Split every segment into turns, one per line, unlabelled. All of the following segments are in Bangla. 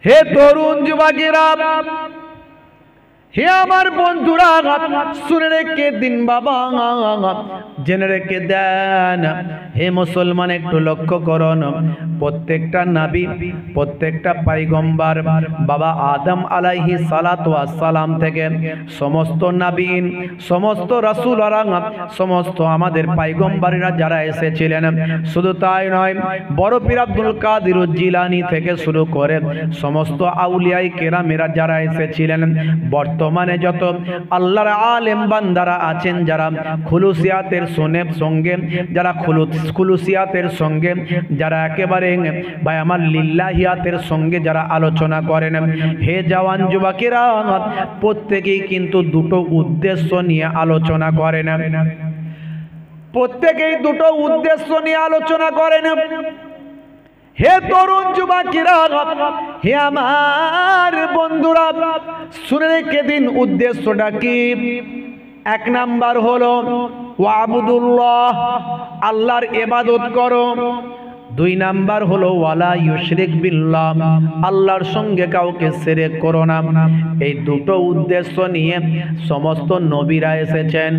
হে তরুণ যুবকেরা, হে আমার বন্ধুরা, শুনে রেখে দিন বাবা, জেনে রেখে দেন। হে মুসলমান, একটু লক্ষ্য করুন, প্রত্যেকটা নবী, প্রত্যেকটা পয়গম্বর বাবা আদম আলাইহিস সালাতু ওয়াস সালাম থেকে সমস্ত নবীন, সমস্ত রাসূলরা, সমস্ত আমাদের পয়গম্বররা যারা এসেছিলেন, শুধু তাই নয়, বড় পীর আব্দুল কাদের জিলানী থেকে শুরু করে সমস্ত আউলিয়ায়ে কেরামেরা যারা এসেছিলেন, বর্তমানে যত আল্লাহর আলেম বান্দারা আছেন, যারা খুলুসিয়াতের সঙ্গে, যারা খুলুসিয়াতের সঙ্গে, যারা একেবারে ভাই আমার লিল্লাহিয়াতের সঙ্গে যারা আলোচনা করেন, হে জওয়ান যুবকেরা, প্রত্যেকেই কিন্তু দুটো উদ্দেশ্য নিয়ে আলোচনা করেন, প্রত্যেকেই দুটো উদ্দেশ্য নিয়ে আলোচনা করেন। হে তরুণ যুবকেরা, হে আমার বন্ধুরা, শুনে রেখে দিন উদ্দেশ্যটা কি। এক নাম্বার হলো ওয়াবুদুল্লাহ, আল্লাহর ইবাদত করো। দুই নাম্বার হলো ওয়ালা ইউশরিক বিল্লাহ, আল্লাহর সঙ্গে কাউকে শিরক করো না। এই দুটো উদ্দেশ্য নিয়ে সমস্ত নবীরা এসেছেন,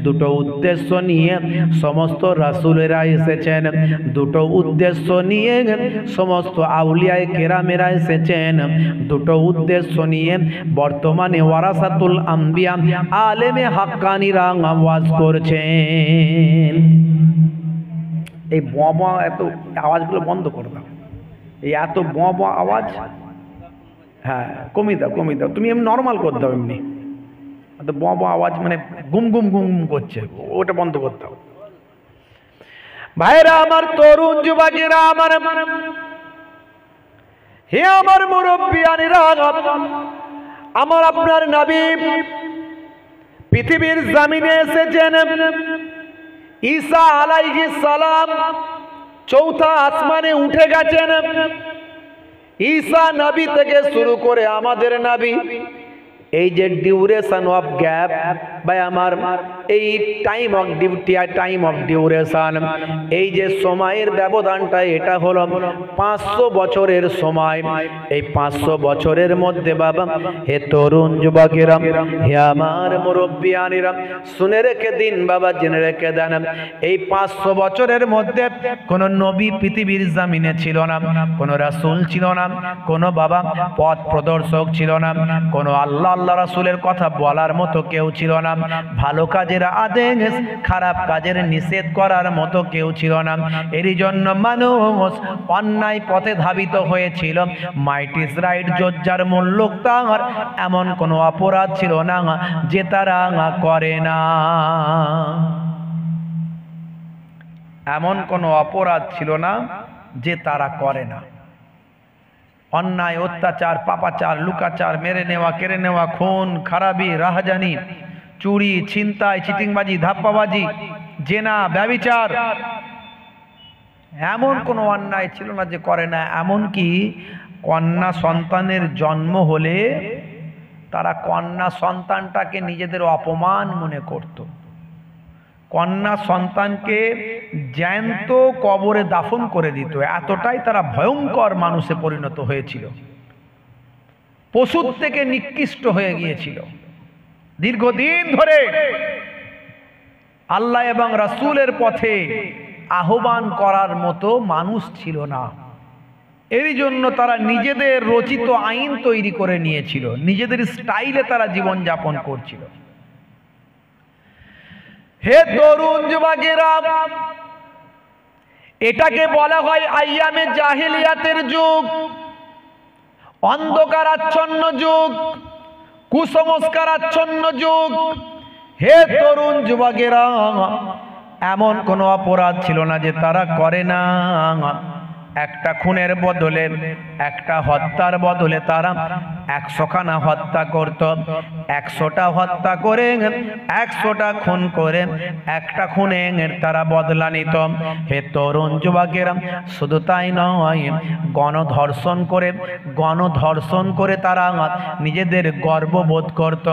দুটো উদ্দেশ্য নিয়ে সমস্ত রাসূলেরা এসেছেন, দুটো উদ্দেশ্য নিয়ে সমস্ত আউলিয়ায়ে কেরামেরা এসেছেন, দুটো উদ্দেশ্য নিয়ে বর্তমানে ওয়ারাসাতুল আম্বিয়া আলেমে হাক্কানিরা ওয়াজ করছেন। এই বোয়া এত আওয়াজগুলো বন্ধ করে দাও, এই এত বোয়া আওয়াজ, হ্যাঁ কমিয়ে দাও, তুমি এমনি নর্মাল করে দাও, এমনি এত বোয়া আওয়াজ মানে গুম গুম গুম করছে, ওটা বন্ধ করতে দাও। ভাইরা আমার, তরুণ যুবকেরা আমার, হে আমার মুরব্বিয়ানেরা, আমার আপনার নবী পৃথিবীর জমিনে এসেছেন। ঈসা আলাইহিস সালাম চৌথা আসমানে উঠে গেছেন। ঈসা নবী থেকে শুরু করে আমাদের নবী, এই যে ডিউরেশন অফ গ্যাপ ভাই আমার, এই time of duty, time of duration, এই যে সময়ের ব্যবধানটা, এটা হলো 500 বছরের সময়। এই 500 বছরের মধ্যে বাবা, হে তরুণ যুবকেরা, হে আমার মুরব্বিয়ানেরা, শুনে রেখে দিন বাবা, জেনে রেখে দেন, এই 500 বছরের মধ্যে কোন নবী পৃথিবীর জমিনে ছিল না, কোন রাসূল ছিল না, কোন বাবা পথ প্রদর্শক ছিল না, কোন আল্লাহ রাসূলের কথা বলার মতো কেউ ছিল না, ভালো কাজের আদেশ, খারাপ কাজের নিষেধ করার মতো কেউ ছিল না। এরই জন্য মানুষ অন্যায় পথে ধাবিত হয়েছিল। মাইট ইজ রাইট, জজ্জার মুল্লুক তার, এমন কোনো অপরাধ ছিল না যে তারা করে না, এমন কোনো অপরাধ ছিল না যে তারা করে না। অন্যায়, অত্যাচার, পাপাচার, লুকাচার, মেরে নেওয়া, কেড়ে নেওয়া, খুন খারাপি, রাহাজানি, চুরি, ছিনতাই, চিটিংবাজি, ধাপ্পাবাজি, জেনা, ব্যভিচার, এমন কোনো অন্যায় ছিল না যে করে না। এমনকি কন্যা সন্তানের জন্ম হলে তারা কন্যা সন্তানটাকে নিজেদের অপমান মনে করত। কন্যা সন্তানকে জ্যান্ত কবরে দাফন করে দিত, এতটাই তারা ভয়ঙ্কর মানুষে পরিণত হয়েছিল, পশুর থেকে নিকৃষ্ট হয়ে গিয়েছিল। দীর্ঘদিন ধরে আল্লাহ এবং রাসূলের পথে আহ্বান করার মতো মানুষ ছিল না। এরই জন্য তারা নিজেদের রচিত আইন তৈরি করে নিয়েছিল, নিজেদের স্টাইলে তারা জীবন যাপন করছিল। হে তরুণ যুবকেরা, এটাকে বলা হয় আইয়ামে জাহিলিয়াতের যুগ, অন্ধকারাচ্ছন্ন যুগ, কুসংস্কারাচ্ছন্ন যুগ। হে তরুণ যুবকেরা, এমন কোনো অপরাধ ছিল না যে তারা করে না। একটা খুনের বদলে, একটা হত্যার বদলে তারা 100খানা হত্যা করত, 100টা হত্যা করে 100টা খুন করে একটা খুনের তারা বদলা নিত। হে তরুণ যুবকেরা, শুধু তাই নয়, গণধর্ষণ করে তারা নিজেদের গর্ববোধ করত।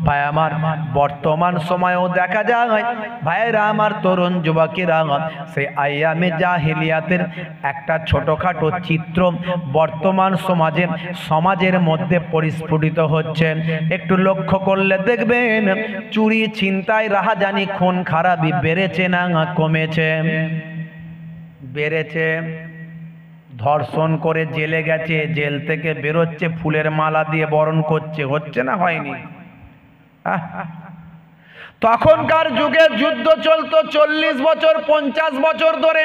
ভাই আমার, বর্তমান সময়েও দেখা যায় ভাইরা আমার, তরুণ যুবকেরা সেই আইয়ামে জাহিলিয়াতের একটা ছোটখাটো চিত্র বর্তমান সমাজের মধ্যে পরিস্ফুটিত হচ্ছে। একটু লক্ষ্য করলে দেখবেন চুরি, ছিনতাই, রাহাজানি, খুন খারাপি বেড়েছে না কমেছে? বেড়েছে। ধর্ষণ করে জেলে গেছে, জেল থেকে বেরোচ্ছে ফুলের মালা দিয়ে বরণ করছে, হচ্ছে না হয়নি? তখনকার যুগে যুদ্ধ চলতো 40 বছর 50 বছর ধরে,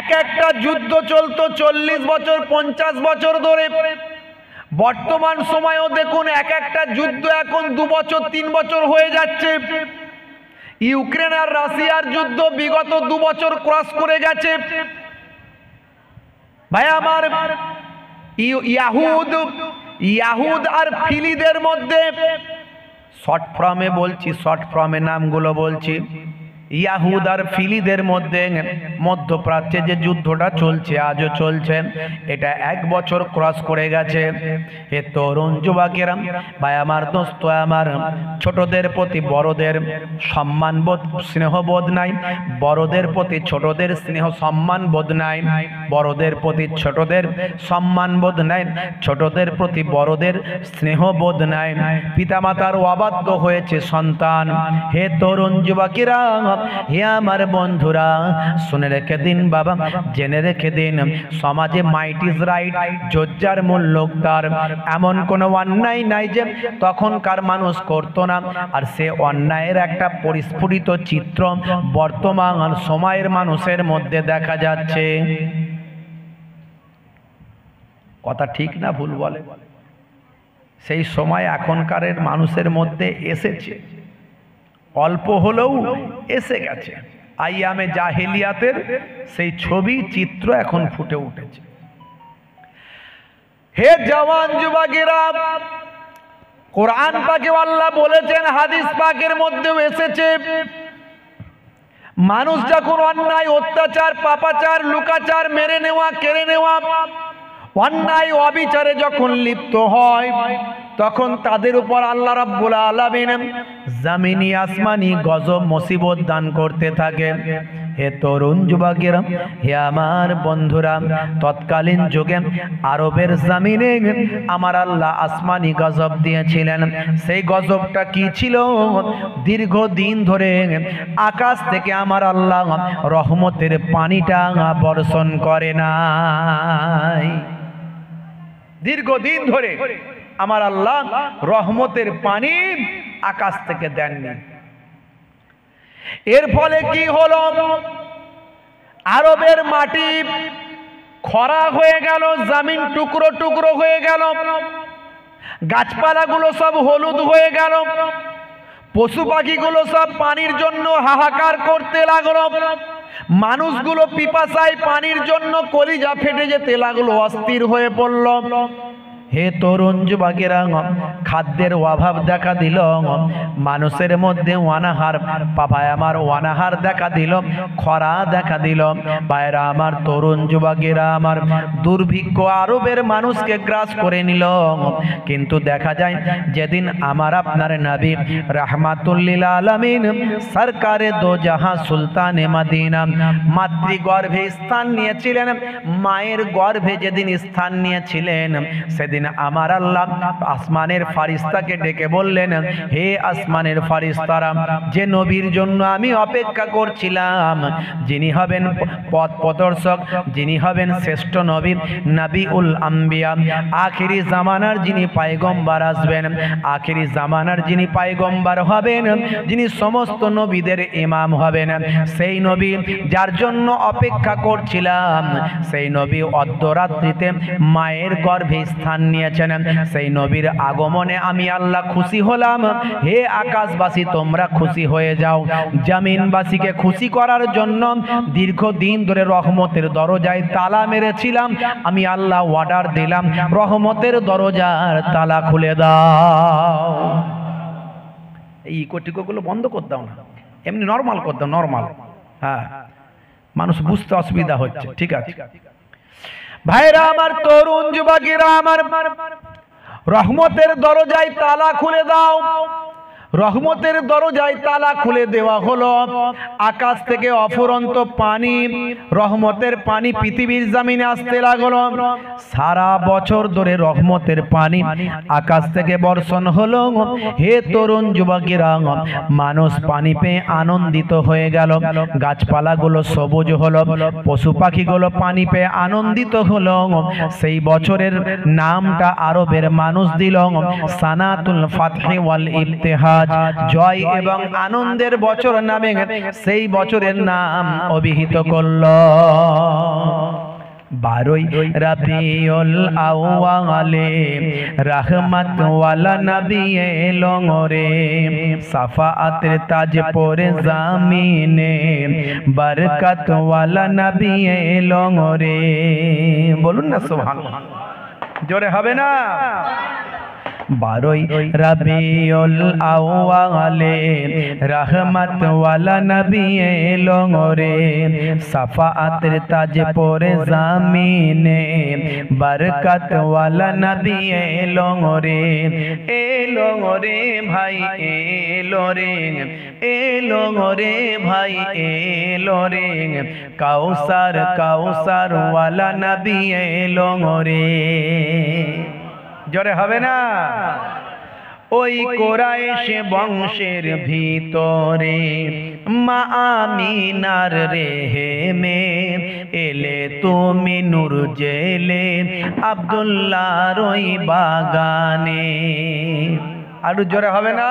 এক একটা যুদ্ধ চলতো 40 বছর 50 বছর ধরে। বর্তমান সময়েও দেখুন এক একটা যুদ্ধ এখন 2 বছর 3 বছর হয়ে যাচ্ছে। ইউক্রেন আর রাশিয়ার যুদ্ধ বিগত 2 বছর ক্রস করে গেছে। ভাই আমার, ইয়াহুদ আর ফিলিদের মধ্যে, শর্ট ফর্মে বলছি, শর্ট ফর্মে নামগুলো বলছি, ইয়াহুদ আর ফিলিদের মধ্যে মধ্যপ্রাচ্যে যে যুদ্ধটা চলছে, আজও চলছে, এটা 1 বছর ক্রস করে গেছে। হে তরুণ যুবকেরা, ভাই আমার, দোস্ত আমার, ছোটদের প্রতি বড়দের সম্মানবোধ স্নেহবোধ নাই, বড়দের প্রতি ছোটদের স্নেহ সম্মানবোধ নাই, বড়দের প্রতি ছোটদের সম্মানবোধ নাই, ছোটদের প্রতি বড়দের স্নেহবোধ নাই। পিতামাতার অবাধ্য হয়েছে সন্তান। হে তরুণ যুবকেরা, হে আমার বন্ধুরা, শুনে রেখে দিন বাবা, জেনে রেখে দিন, সমাজে মাইট ইজ রাইট, জজ্জার মূল্য তার। এমন কোনো অন্যায় নাই যে তখনকার মানুষ করতো না, আর সে অন্যায়ের একটা পরিস্ফুটিত চিত্র বর্তমান সময়ের মানুষের মধ্যে দেখা যাচ্ছে। কথা ঠিক না ভুল বলে? সেই সময় এখনকার মানুষের মধ্যে এসেছে, অল্প হলেও এসে গেছে। আইয়ামে জাহিলিয়াতের সেই ছবি চিত্র এখন ফুটে উঠেছে। হে জওয়ান যুবকেরা, কোরআন পাকে আল্লাহ বলেছেন, হাদিস পাকের মধ্যেও এসেছে, মানুষ যখন অন্যায়, অত্যাচার, পাপাচার, লুকাচার, মেরে নেওয়া, কেড়ে নেওয়া, অন্যায় অবিচারে যখন লিপ্ত হয়, তখন তাদের উপর আল্লাহ রাব্বুল আলামিন জমিনি আসমানি গজব মুসিবত দান করতে থাকে। হে তরুণ যুবকেরা, হে আমার বন্ধুরা, তৎকালীন যুগে আরবের জমিনে আমার আল্লাহ আসমানি গজব দিয়েছিলেন। সেই গজবটা কি ছিল? দীর্ঘদিন ধরে আকাশ থেকে আমার আল্লাহ রহমতের পানিটা বর্ষণ করে নাই। দীর্ঘদিন ধরে আমার আল্লাহ রহমতের পানি আকাশ থেকে দেননি। এর ফলে কি হলো? আরবের মাটি খরা হয়ে গেল, জমিন টুকরো টুকরো হয়ে গেল, গাছপালাগুলো সব হলুদ হয়ে গেল, পশু পাখিগুলো সব পানির জন্য হাহাকার করতে লাগলো, মানুষগুলো পিপাসায় পানির জন্য কলিজা ফেটে যেতে লাগলো, অস্থির হয়ে পড়ল। হে তরুণ যুবকেরা, খাদ্যের অভাব দেখা দিল, মানুষের মধ্যে অনাহার, পাপায় আমার অনাহার দেখা দিল, খরা দেখা দিল। ভাইরা আমার, তরুণ যুবকেরা আমার, দুর্ভিক্ষ আরবের মানুষকে গ্রাস করে নিল। কিন্তু দেখা যায় যেদিন আমার আপনার নবী রাহমাতুল লিল আলামিন সরকারে দো জাহাঁ সুলতানে মদিনা মাতৃগর্ভে স্থান নিয়েছিলেন, মায়ের গর্ভে যেদিন স্থান নিয়েছিলেন, সেদিন আমার আল্লাহ আসমানের ফারিস্তাকে ডেকে বললেন, হে আসমানের ফারিস্তারা, যে নবীর জন্য আমি অপেক্ষা করছিলাম, যিনি হবেন পথ প্রদর্শক, যিনি হবেন শ্রেষ্ঠ নবী, নবিউল আম্বিয়া, আখিরি জামানার যিনি পয়গম্বর আসবেন, আখিরি জামানার যিনি পয়গম্বর হবেন, যিনি সমস্ত নবীদের ইমাম হবেন, সেই নবী যার জন্য অপেক্ষা করছিলাম, সেই নবী অর্ধরাত্রিতে মায়ের গর্ভে স্থান নিয়েছেন, সেই নবীর আগমনে আমি আল্লাহ খুশি হলাম। হে আকাশবাসী তোমরা খুশি হয়ে যাও। জমিনবাসীকে খুশি করার জন্য দীর্ঘদিন ধরে রহমতের দরজায় তালা মেরেছিলাম, আমি আল্লাহ অর্ডার দিলাম রহমতের দরজার তালা খুলে দাও। এই ইকোটিকোগুলো বন্ধ করে দাও না, এমনি নরমাল করে দাও, নরমাল। হ্যাঁ, মানুষ বুঝতে অসুবিধা হচ্ছে, ঠিক আছে। ভাইরা আমার, তরুণ যুবকেরা আমার, রহমতের দরজায় তালা খুলে দাও। রহমতের দরজায় তালা খুলে দেওয়া হলো। আকাশ থেকে অফুরন্ত পানি, রহমতের পানি পৃথিবীর জমিনে আসতে লাগলো। সারা বছর ধরে রহমতের পানি আকাশ থেকে বর্ষণ হলো। হে তরুণ যুবকেরা, মানুষ পানি পেয়ে আনন্দিত হয়ে গেল, গাছপালাগুলো সবুজ হলো, পশু পাখিগুলো পানি পেয়ে আনন্দিত হলো। সেই বছরের নামটা আরবের মানুষ দিল সানাতুল ফাতহি ওয়াল ইবতিহাজ, জয় এবং আনন্দের বছর নামে সেই বছরের নাম অভিহিত করল। 12ই রবিউল আউয়ালে রহমত ওয়ালা নবী এলো রে, সাফাআতের তাজ পরে জামিনে বরকত ওয়ালা নবী এলো রে। বলুন না সুবহানাল্লাহ, জোরে হবে না? 12ই রবিউল আউয়ালে রহমত ওয়ালা নবী এলো রে, সাফাআতের তাজ পরে জামিনে বরকত ওয়ালা নবী এলো রে। এলো রে ভাই এলো রে, এলো রে ভাই এলো রে, কাউসার কাউসার ওয়ালা নবী এলো রে। জোরে হবে না? ওই কুরাইশ বংশের ভিতরে মা আমিনার রেহেমে এলে তুমি নূর জেলে আব্দুল্লাহর ওই বাগানে। আরো জোরে হবে না?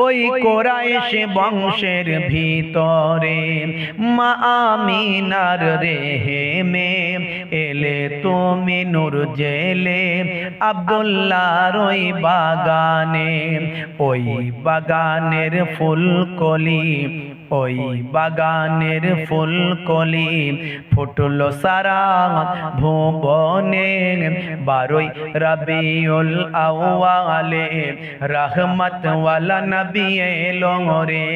ওই কুরাইশ বংশের ভিতরে মা আমিনার রেহেমে এলে তুমি নূর জেলে আব্দুল্লাহর ওই বাগানে। ওই বাগানের ফুলকলি, ওই বাগানের ফুলকলি ফুটলো সারা ভুবনে। 12ই রবিউল আউয়ালে রহমত ওয়ালা নবী এলো রে,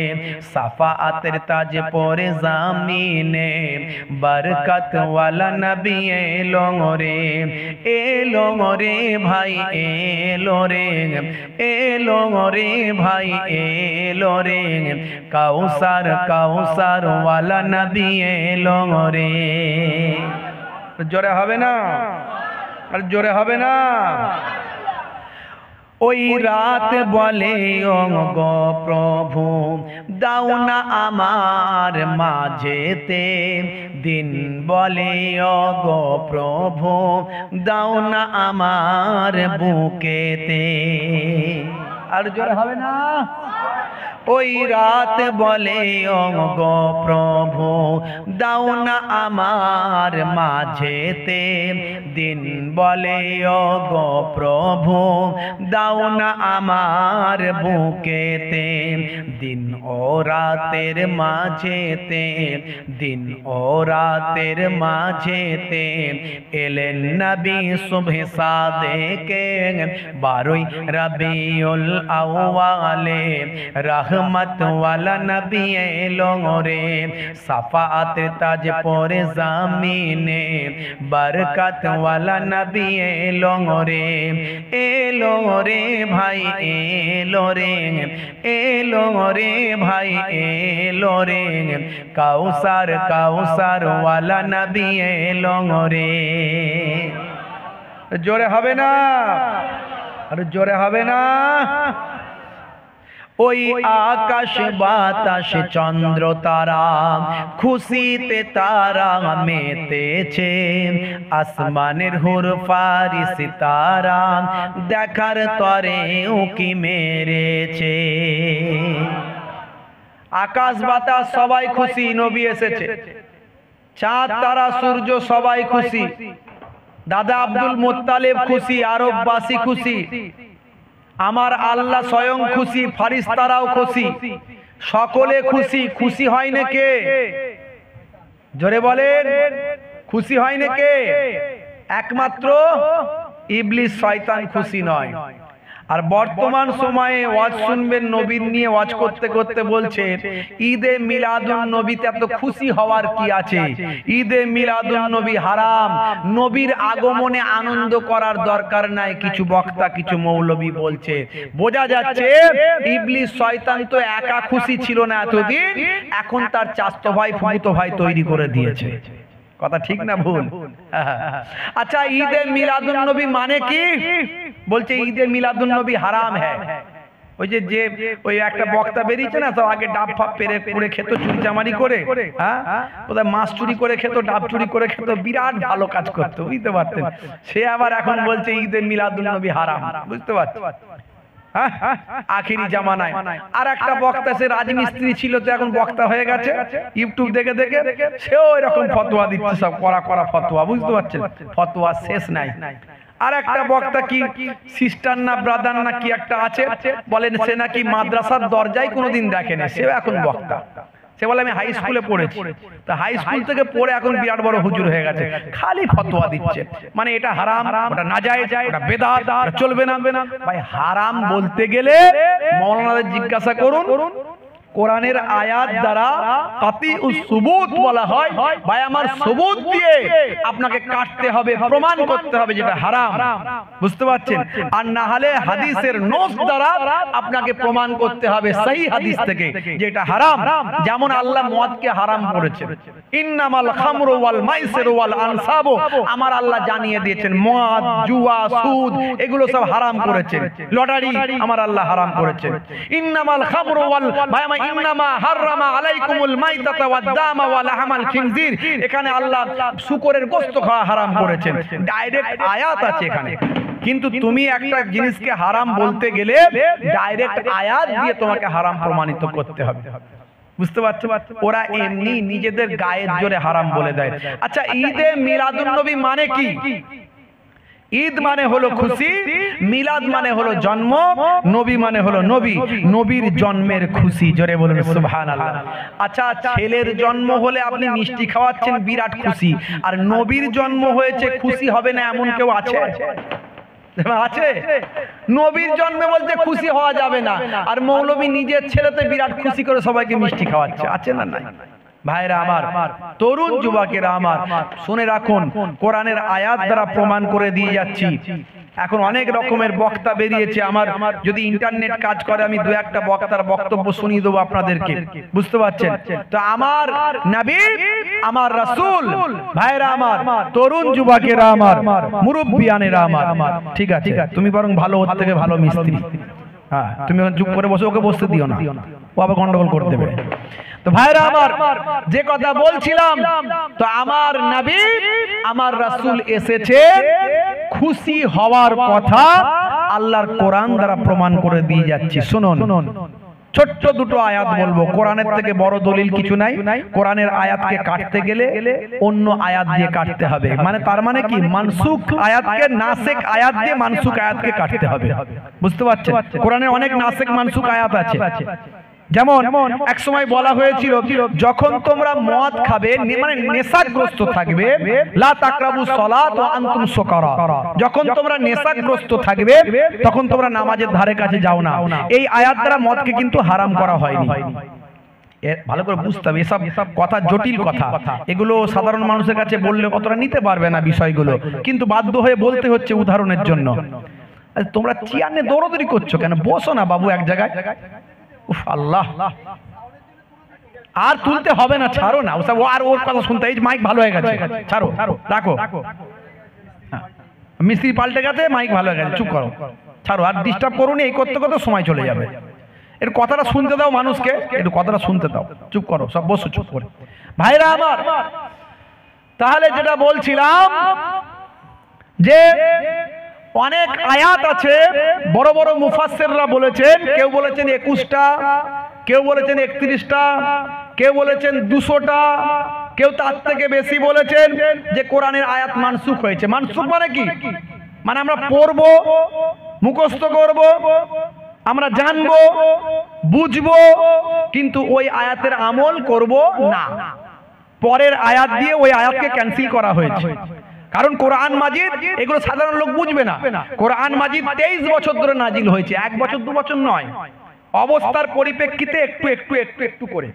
সাফাআতের তাজ পরে জামিনে বরকত ওয়ালা নবী এলো রে। এলো রে ভাই এলো রে, এলো রে ভাই এলো রে, কাউসার কাউসার ওয়ালা নবী এলো রে। জোরে হবে না? আর জোরে হবে না? ওই রাত বলে ও গো প্রভু দাও না আমার মাঝেতে, দিন বলে ও গো প্রভু দাও না আমার বুকেতে। আর জোরে হবে না? ওই রাত বলে ও গো প্রভু দাও না আমার মাঝেতে, দিন বলে ও গো প্রভু দাও না আমার বুকেতে। দিন ও রাতের মাঝেতে, দিন ও রাতের মাঝেতে এলেন নবী সুবহ সাদেকে। 12ই রবিউল আউয়ালে রহমত ওয়ালা নবী এলো রে, সাফাআতের তাজ পরে জামিনে বরকত ওয়ালা নবী এলো রে। এলো রে ভাই এলো রে, এলো রে ভাই এলো রে, কাউসার কাউসার ওয়ালা নবী এলো রে। জোরে হবে না? আর জোরে হবে না? ওই আকাশ বাতাস চন্দ্র তারা খুশিতে তারা মেতেছে, আসমানের হুর ফারিস তারা দেখার তরে উকি মেরেছে। আকাশ বাতাস সবাই খুশি, নবী এসেছে। চাঁদ তারা সূর্য সবাই খুশি, দাদা আব্দুল মুত্তালিব খুশি, আরববাসী খুশি, আমার আল্লাহ স্বয়ং খুশি, ফারিস্তারাও খুশি, সকলে খুশি। খুশি হয় না কে? জোরে বলেন, খুশি হয় না কে? একমাত্র ইবলিস শয়তান খুশি নয়। আর বর্তমান সময়ে ওয়াজ শুনবেন, নবীর নিয়ে ওয়াজ করতে করতে বলছে ঈদে মিলাদুন নবীতে এত খুশি হওয়ার কি আছে? ঈদে মিলাদুন নবী হারাম, নবীর আগমনে আনন্দ করার দরকার নাই, কিছু বক্তা কিছু মৌলবী বলছে। বোঝা যাচ্ছে ইবলিস শয়তান তো একা খুশি ছিল না এতদিন, এখন তার চাচতো ভাই ফুফুতো ভাই তৈরি করে দিয়েছে। কথা ঠিক না ভুল? আচ্ছা, ঈদে মিলাদুন নবী মানে কি? বলছে ঈদে মিলাদুন নবী হারাম হ্যাঁ। ওই যে ওই একটা বক্তা বেরিয়েছে না, তো আগে ডাব ফাপ পেরে করে খেত, চুরিচামারি করে, হ্যাঁ কোথায় মাছ চুরি করে খেত, ডাব চুরি করে খেত, বিরাট ভালো কাজ করতো, বুঝতে পারতেন। সে আবার এখন বলছে ঈদে মিলাদুন নবী হারাম, বুঝতে পারছেন? আখিরি জামানায় আর একটা বক্তা, সে রাজমিস্ত্রি ছিল, তো এখন বক্তা হয়ে গেছে, ইউটিউব দেখে দেখে সেও এরকম ফতোয়া দিচ্ছে, সব কড়া কড়া ফতোয়া, বুঝতে পারছেন? ফতোয়া শেষ নাই। আর একটা বক্তা কি সিস্টার না ব্রাদার না কি একটা আছে, বলেন সে নাকি মাদ্রাসার দরজায় কোনোদিন দেখেনি, সেও এখন বক্তা। সে বলে আমি হাই স্কুলে পড়েছি, তো হাই স্কুল থেকে পড়ে এখন বিরাট বড় হুজুর হয়ে গেছে, খালি ফতোয়া দিচ্ছে, মানে এটা হারাম, ওটা নাজায়েজ, ওটা বেদাত, ওটা চলবে না। ভাই হারাম বলতে গেলে মাওলানাদের জিজ্ঞাসা করুন, কোরআনের আয়াত দ্বারা কাতিউস সুবুত বলা হয়, ভাই আমার সুবুত দিয়ে আপনাকে কাটতে হবে, প্রমাণ করতে হবে যেটা হারাম, বুঝতে পারছেন? আর না হলে হাদিসের নস দ্বারা আপনাকে প্রমাণ করতে হবে সহিহ হাদিস থেকে যেটা হারাম। যেমন আল্লাহ মদকে হারাম করেছেন, ইন্নামাল খামরু ওয়াল মাইসিরু ওয়াল আনসাবু, আমার আল্লাহ জানিয়ে দিয়েছেন মদ, জুয়া, সুদ এগুলো সব হারাম করেছেন। লটারি আমার আল্লাহ হারাম করেছেন। ইন্নামাল খামরু ওয়াল ইন্নামা হারামা আলাইকুমুল মাইতাতা ওয়াদ দামা ওয়া লাহমাল খিনজির, এখানে আল্লাহ শুকরের গোশত খাওয়া হারাম করেছেন, ডাইরেক্ট আয়াত আছে এখানে। কিন্তু তুমি একটা জিনিসকে হারাম বলতে গেলে ডাইরেক্ট আয়াত দিয়ে তোমাকে হারাম প্রমাণিত করতে হবে, বুঝতে পারছো? ওরা এমনি নিজেদের গায়ের জোরে হারাম বলে দেয়। আচ্ছা, ঈদে মিলাদুন নবী মানে কি? ঈদ মানে হলো খুশি, মিলাদ মানে হলো জন্ম, নবী মানে হলো নবী, নবীর জন্মের খুশি। জোরে বলুন সুবহানাল্লাহ। আচ্ছা, ছেলের জন্ম হলে আপনি মিষ্টি খাওয়াচ্ছেন, বিরাট খুশি, আর নবীর জন্ম হয়েছে খুশি হবে না এমন কেউ আছে? আছে? নবীর জন্মে বলতে খুশি হওয়া যাবে না, আর মৌলবী নিজের ছেলেতে বিরাট খুশি করে সবাইকে মিষ্টি খাওয়াচ্ছে, আছে না নাই? ভাইরা আমার, তরুণ যুবকেরা আমার, শুনে রাখুন, কোরআনের আয়াত দ্বারা প্রমাণ করে দিয়ে যাচ্ছি। এখন অনেক রকমের বক্তা বেরিয়েছে, আমার যদি ইন্টারনেট কাজ করে আমি দু একটা বক্তার বক্তব্য শুনিয়ে দেবো আপনাদেরকে, বুঝতে পারছেন? তো আমার নবী, আমার রাসূল, ভাইরা আমার, তরুণ যুবকেরা আমার, মুরব্বিয়ানেরা আমার, ঠিক আছে তুমি বরং ভালো, ওর থেকে ভালো মিস্ত্রি, হ্যাঁ তুমি চুপ করে বসে, ওকে বসতে দিও না, ও আবার গন্ডগোল করে দেবে। তো ভাইরা আমার, যে কথা বলছিলাম, তো আমার নবী, আমার রাসূল এসেছে, খুশি হওয়ার কথা আল্লাহর কোরআন দ্বারা প্রমাণ করে দিয়ে যাচ্ছি। শুনুন, ছোট্ট দুটো আয়াত বলবো, কোরআনের থেকে বড় দলিল কিছু নাই। কোরআনের আয়াতকে কাটতে গেলে অন্য আয়াত দিয়ে কাটতে হবে, মানে তার মানে কি, মানসুখ আয়াতকে নাসেখ আয়াত দিয়ে মানসুখ আয়াতকে কাটতে হবে, বুঝতে পারছেন? কোরআনে অনেক নাসেখ মানসুখ আয়াত আছে। যেমন এক সময় বলা হয়েছিল, যখন তোমরা মদ খাবে, মানে নেশাগ্রস্ত থাকবে, লা তাকরাবুস সালাত ওয়া আনতুম সুকারা, যখন তোমরা নেশাগ্রস্ত থাকবে তখন তোমরা নামাজের ধারে কাছে যাও না। এই আয়াত দ্বারা মদকে কিন্তু হারাম করা হয়নি। ভালো করে বুঝতে হবে, এসব কথা জটিল কথা, এগুলো সাধারণ মানুষের কাছে বললে কতটা নিতে পারবে না বিষয়গুলো, কিন্তু বাধ্য হয়ে বলতে হচ্ছে উদাহরণের জন্য। তোমরা চিয়ানে দৌড়দৌড়ি করছো কেন? বসো না বাবু এক জায়গায়। উফ আল্লাহ, আর তুলতে হবে না, ছাড়ো না ওসব, আর ওর কথা শুনতে, এই মাইক ভালো হয়ে গেছে, ছাড়ো, রাখো, মিস্ত্রি পাল্টে গেছে, মাইক ভালো হয়ে গেছে, চুপ করো, ছাড়ো, আর ডিস্টার্ব করুন, এই করতে করতে সময় চলে যাবে। এর কথাটা শুনতে দাও মানুষকে, একটু কথাটা শুনতে দাও, চুপ করো, সব বসো চুপ করে। ভাইরা আমার, তাহলে যেটা বলছিলাম যে অনেক আয়াত আছে, বড় বড় মুফাসসিররা বলেছেন, কেউ বলেছেন 21টা, কেউ বলেছেন 31টা, কেউ বলেছেন 200টা, কেউ তার থেকে বেশি বলেছেন যে কোরআনের আয়াত মানসুখ হয়েছে। মানসুখ মানে কি? মানে আমরা পড়বো, মুখস্থ করব, আমরা জানবো, বুঝবো, কিন্তু ওই আয়াতের আমল করব না। পরের আয়াত দিয়ে ওই আয়াতকে ক্যান্সেল করা হয়েছে। কারণ কোরআন মাজিদ এগুলো সাধারণ লোক বুঝবে না। কোরআন মাজিদ 23 বছর ধরে নাজিল হয়েছে, 1 বছর 2 বছর নয়। অবস্থার পরিপ্রেক্ষিতে একটু একটু একটু একটু করে,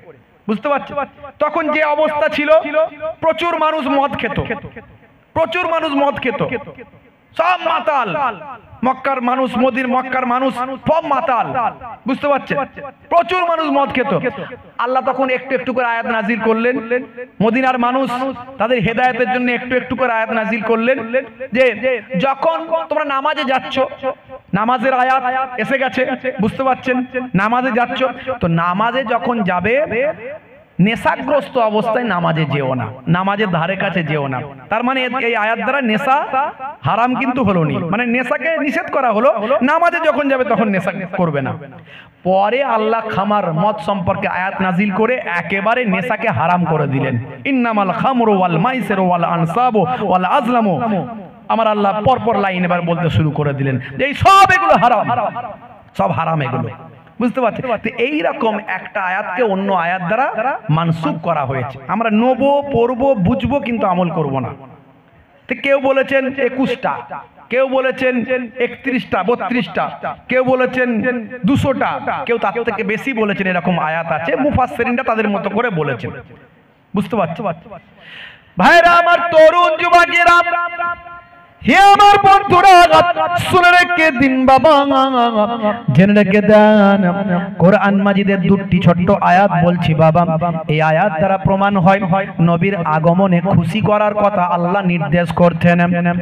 বুঝতে পারছেন? তখন যে অবস্থা ছিল, প্রচুর মানুষ মদ খেত, প্রচুর মানুষ মদ খেত, সব মাতাল। মক্কার মানুষ, মক্কার মানুষ সব মাতাল, বুঝতে পারছেন? প্রচুর মানুষ মদ খেত। আল্লাহ তখন একটু একটু করে আয়াত নাজিল করলেন। মদিনার মানুষ তাদের হেদায়েতের জন্য একটু একটু করে আয়াত নাজিল করলেন যে যখন তোমরা নামাজে যাচ্ছ, নামাজের আয়াত এসে গেছে, বুঝতে পারছেন? নামাজে যাচ্ছ তো নামাজে যখন যাবে নেশাগ্রস্ত অবস্থায় নামাজে যেও না, নামাজের ধারে কাছে যেও না। তার মানে এই আয়াত দ্বারা নেশা হারাম কিন্তু হলো নি, মানে নেশাকে নিষেধ করা হলো। নামাজে যখন যাবে তখন নেশা করবে না। পরে আল্লাহ খামার মদ সম্পর্কে আয়াত নাজিল করে একেবারে নেশাকে হারাম করে দিলেন। ইন্নামাল খামরু ওয়াল মাইসিরু ওয়াল আনসাবু ওয়াল আজলামু। আমার আল্লাহ পরপর লাইন এবার বলতে শুরু করে দিলেন যে এই সব এগুলো হারাম, সব হারাম এগুলো, বুঝতে পারছেন? তো এইরকম একটা আয়াতকে অন্য আয়াত দ্বারা মানসুখ করা হয়েছে। আমরা নেবো, পড়বো, বুঝবো, কিন্তু আমল করব না। তো কেউ বলেছেন 21টা, কেউ বলেছেন 31টা, 32টা, কেউ বলেছেন 200টা, কেউ তার থেকে বেশি বলেছেন। এরকম আয়াত আছে, মুফাসসিরিনরা তাদের মতো করে বলেছেন, বুঝতে পারছেন? ভাইরা আমার, তরুণ যুবকেরা, হে আমার বন্ধুরা, শুনে রেখে দিন বাবা, জেনে রেখে দেন। কোরআন মাজিদের দুটি ছোট্ট আয়াত বলছি বাবা। এই আয়াত দ্বারা প্রমাণ হয় নবীর আগমনে খুশি করার কথা আল্লাহ নির্দেশ করছেন।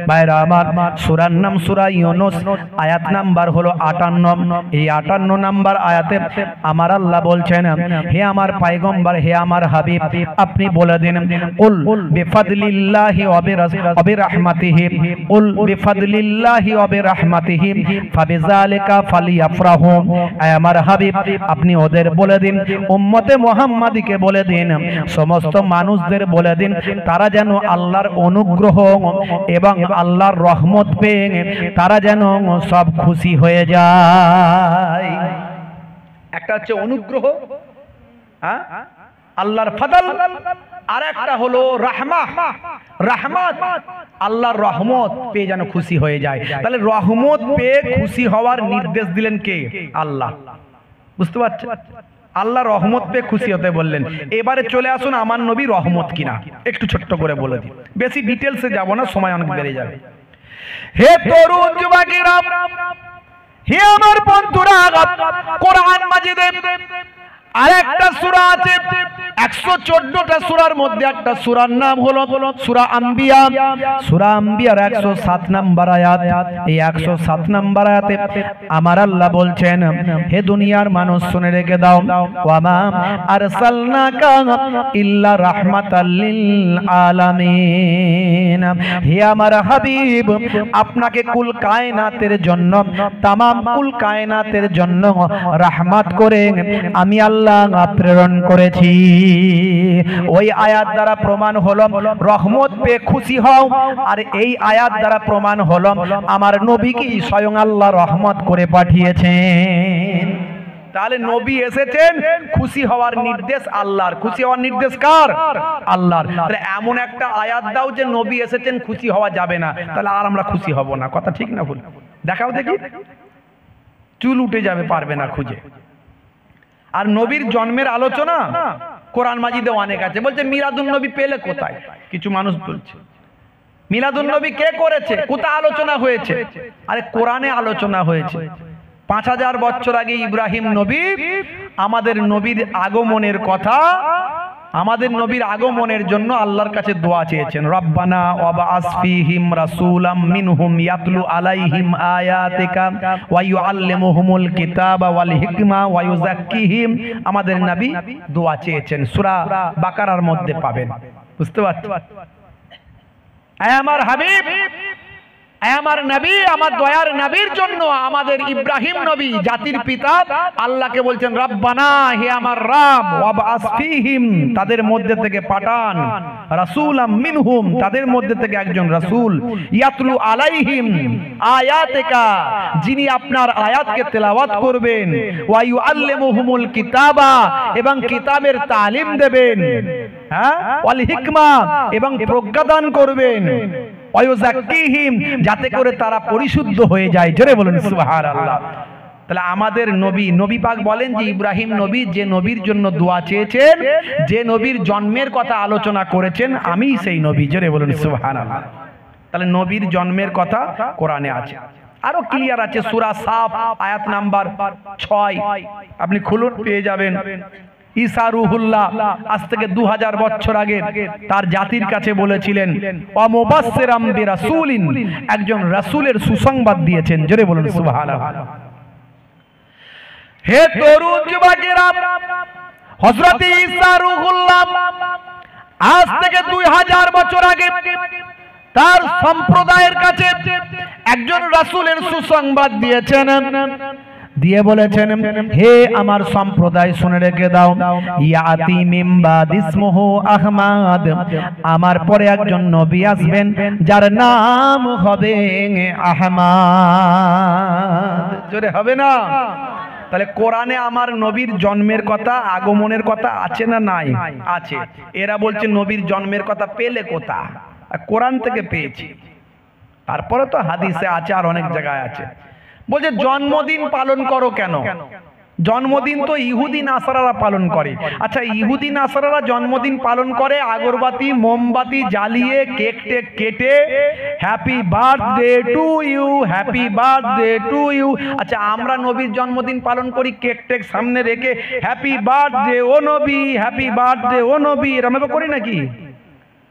ভাইরা আমার, সূরার নাম সূরা ইউনূস, আয়াত নাম্বার হলো 58। এই 58 নাম্বার আয়াতে আমার আল্লাহ বলছেন, হে আমার পয়গম্বর, হে আমার হাবিব, আপনি বলে দিন, কুল বিফাদলিল্লাহি ওয়া বিরাহমাতিহি, কুল বিফাদলিল্লাহি ওয়া বিরাহমাতিহি ফাবিযালিকা ফালিয়াফরাহু। হে আমার হাবিব, আপনি ওদের বলে দিন, উম্মতে মুহাম্মাদীকে বলে দিন, সমস্ত মানুষদের বলে দিন, তারা যেন আল্লাহর অনুগ্রহ এবং আল্লাহর রহমত পেয়ে তারা যেন সব খুশি হয়ে যায়। একটা হচ্ছে অনুগ্রহ, হ্যাঁ, আল্লাহর ফজল, আর একটা হলো রাহমাত, রাহমাত, আল্লাহর রহমত পেয়ে যেন খুশি হয়ে যায়। তাহলে রহমত পেয়ে খুশি হওয়ার নির্দেশ দিলেন কে? আল্লাহ, বুঝতে পারছেন? আল্লাহ রহমত পেয়ে খুশি হতে বললেন। এবারে চলে আসুন আমার নবী রহমত কিনা, একটু ছোট্ট করে বলে দিই, বেশি ডিটেলসে যাব না, সময় অনেক বেড়ে যাবে। হে তরুণ যুবকেরা, হে আমার বন্ধুরা, কোরআন মাজিদে আরেকটা সূরা আছে, 114টা সূরার মধ্যে একটা সূরার নাম হলো সূরা আম্বিয়া। সূরা আম্বিয়ার 107 নাম্বার আয়াত। এই 107 নাম্বার আয়াতে আমার আল্লাহ বলছেন, হে দুনিয়ার মানুষ শুনে রেখে দাও, ওয়া মা আরসালনাকা ইল্লা রাহমাতাল লিল আলামিন। হে আমার হাবিব, আপনাকে কুল কায়নাতের জন্য, तमाम কুল কায়নাতের জন্য রহমত করে আমি আল্লাহ প্রেরণ করেছি। ওই আয়াত দ্বারা প্রমাণ হলো রহমত পেয়ে খুশি হও, আর এই আয়াত দ্বারা প্রমাণ হলো আমার নবীকে স্বয়ং আল্লাহ রহমত করে পাঠিয়েছেন। তাহলে নবী এসেছেন, খুশি হওয়ার নির্দেশ আল্লাহর। খুশি হওয়ার নির্দেশ কার? আল্লাহর। তাহলে এমন একটা আয়াত দাও যে নবী এসেছেন, খুশি হওয়া যাবে না, তাহলে আর আমরা খুশি হব না। কথা ঠিক না ভুল? দেখাও দেখি, চুল উঠে যাবে, পারবে না খুঁজে। আর নবীর জন্মের আলোচনা কোরআন মাজিদে অনেক আছে। বলছে মিলাদুন নবী পেলে কোথায়? কিছু মানুষ বলছে মিলাদুন নবী কে করেছে, কোথায় আলোচনা হয়েছে? আরে কোরআনে আলোচনা হয়েছে। 5000 বছর আগে ইব্রাহিম নবী আমাদের নবীর আগমনের কথা, আমাদের নবীর আগমনের জন্য আল্লাহর কাছে দোয়া চেয়েছেন, রব্বানা ওয়াবআস ফীহিম রাসূলাম মিনহুম ইয়াতলু আলাইহিম আয়াতিকা ওয়া ইউআল্লিমুহুমুল কিতাবা ওয়াল হিকমা ওয়া ইউযাক্কিহিম। আমাদের নবী দোয়া চেয়েছেন, সূরা বাকারার মধ্যে পাবেন, বুঝতে পারছেন? আমার হাবিব আমার নবী, আমার দয়ার নবীর জন্য আমাদের ইব্রাহিম নবী জাতির পিতা আল্লাহকে বলছেন রব্বানা, হে আমার রব, ওয়াবআস ফীহিম, তাদের মধ্যে থেকে পাঠান, রাসূলাম মিনহুম, তাদের মধ্যে থেকে একজন রাসূল, ইয়াতলু আলাইহিম আয়াতিকা, যিনি আপনার আয়াতকে তেলাওয়াত করবেন, ওয়া ইউআল্লিমুহুমুল কিতাবা, এবং কিতাবের তালিম দেবেন, হ্যাঁ, ওয়াল হিকমা, এবং প্রজ্ঞাদান করবেন, ওয়ায়ুযাক্কিহিম, যাতে করে তারা পরিশুদ্ধ হয়ে যায়। জোরে বলুন সুবহানাল্লাহ। তাহলে আমাদের নবী, নবী পাক বলেন যে ইব্রাহিম নবী যে নবীর জন্য দোয়া চেয়েছেন, যে নবীর জন্মের কথা আলোচনা করেছেন, আমি সেই নবী। জোরে বলুন সুবহানাল্লাহ। তাহলে নবীর জন্মের কথা কোরআনে আছে, আরো ক্লিয়ার আছে সূরা সাফ আয়াত নাম্বার 6, আপনি খুলুন, পেয়ে যাবেন। ঈসা রূহুল্লাহ আজ থেকে 2000 বছর আগে তার জাতির কাছে বলেছিলেন ওয়া মুবাশশিরাম বিরাসূলিন, একজন রাসূলের সুসংবাদ দিয়েছেন। জোরে বলুন সুবহানাল্লাহ। হে তরুণ যুবকেরা, হযরত ঈসা রূহুল্লাহ আজ থেকে 2000 বছর আগে তার সম্প্রদায়ের কাছে একজন রাসূলের সুসংবাদ দিয়েছেন, দিয়ে বলেছেন, হে আমার সম্প্রদায় শুনে রেখে দাও, ইয়াতি মিন বাদ ইসমুহু আহমদ, আমার পরে একজন নবী আসবেন যার নাম হবে আহমদ। জোরে হবে না? তাহলে কোরআনে আমার নবীর জন্মের কথা, আগমনের কথা আছে না নাই? আছে। এরা বলছে নবীর জন্মের কথা পেলে কোথা? কোরআন থেকে পেয়েছি। তারপরে তো হাদিসে আছে, আর অনেক জায়গায় আছে। বলছে জন্মদিন পালন করো কেন? জন্মদিন তো ইহুদি নাসারারা পালন করে। আচ্ছা, ইহুদি নাসারারা জন্মদিন পালন করে আগরবাতি মোমবাতি জ্বালিয়ে, কেক টেক কেটে, happy birthday to you, happy birthday to you. আচ্ছা, আমরা নবীর জন্মদিন পালন করি কেক টেক সামনে রেখে, হ্যাপি বার্থডে ও নবী, হ্যাপি বার্থডে ও নবী, এরকম করি নাকি?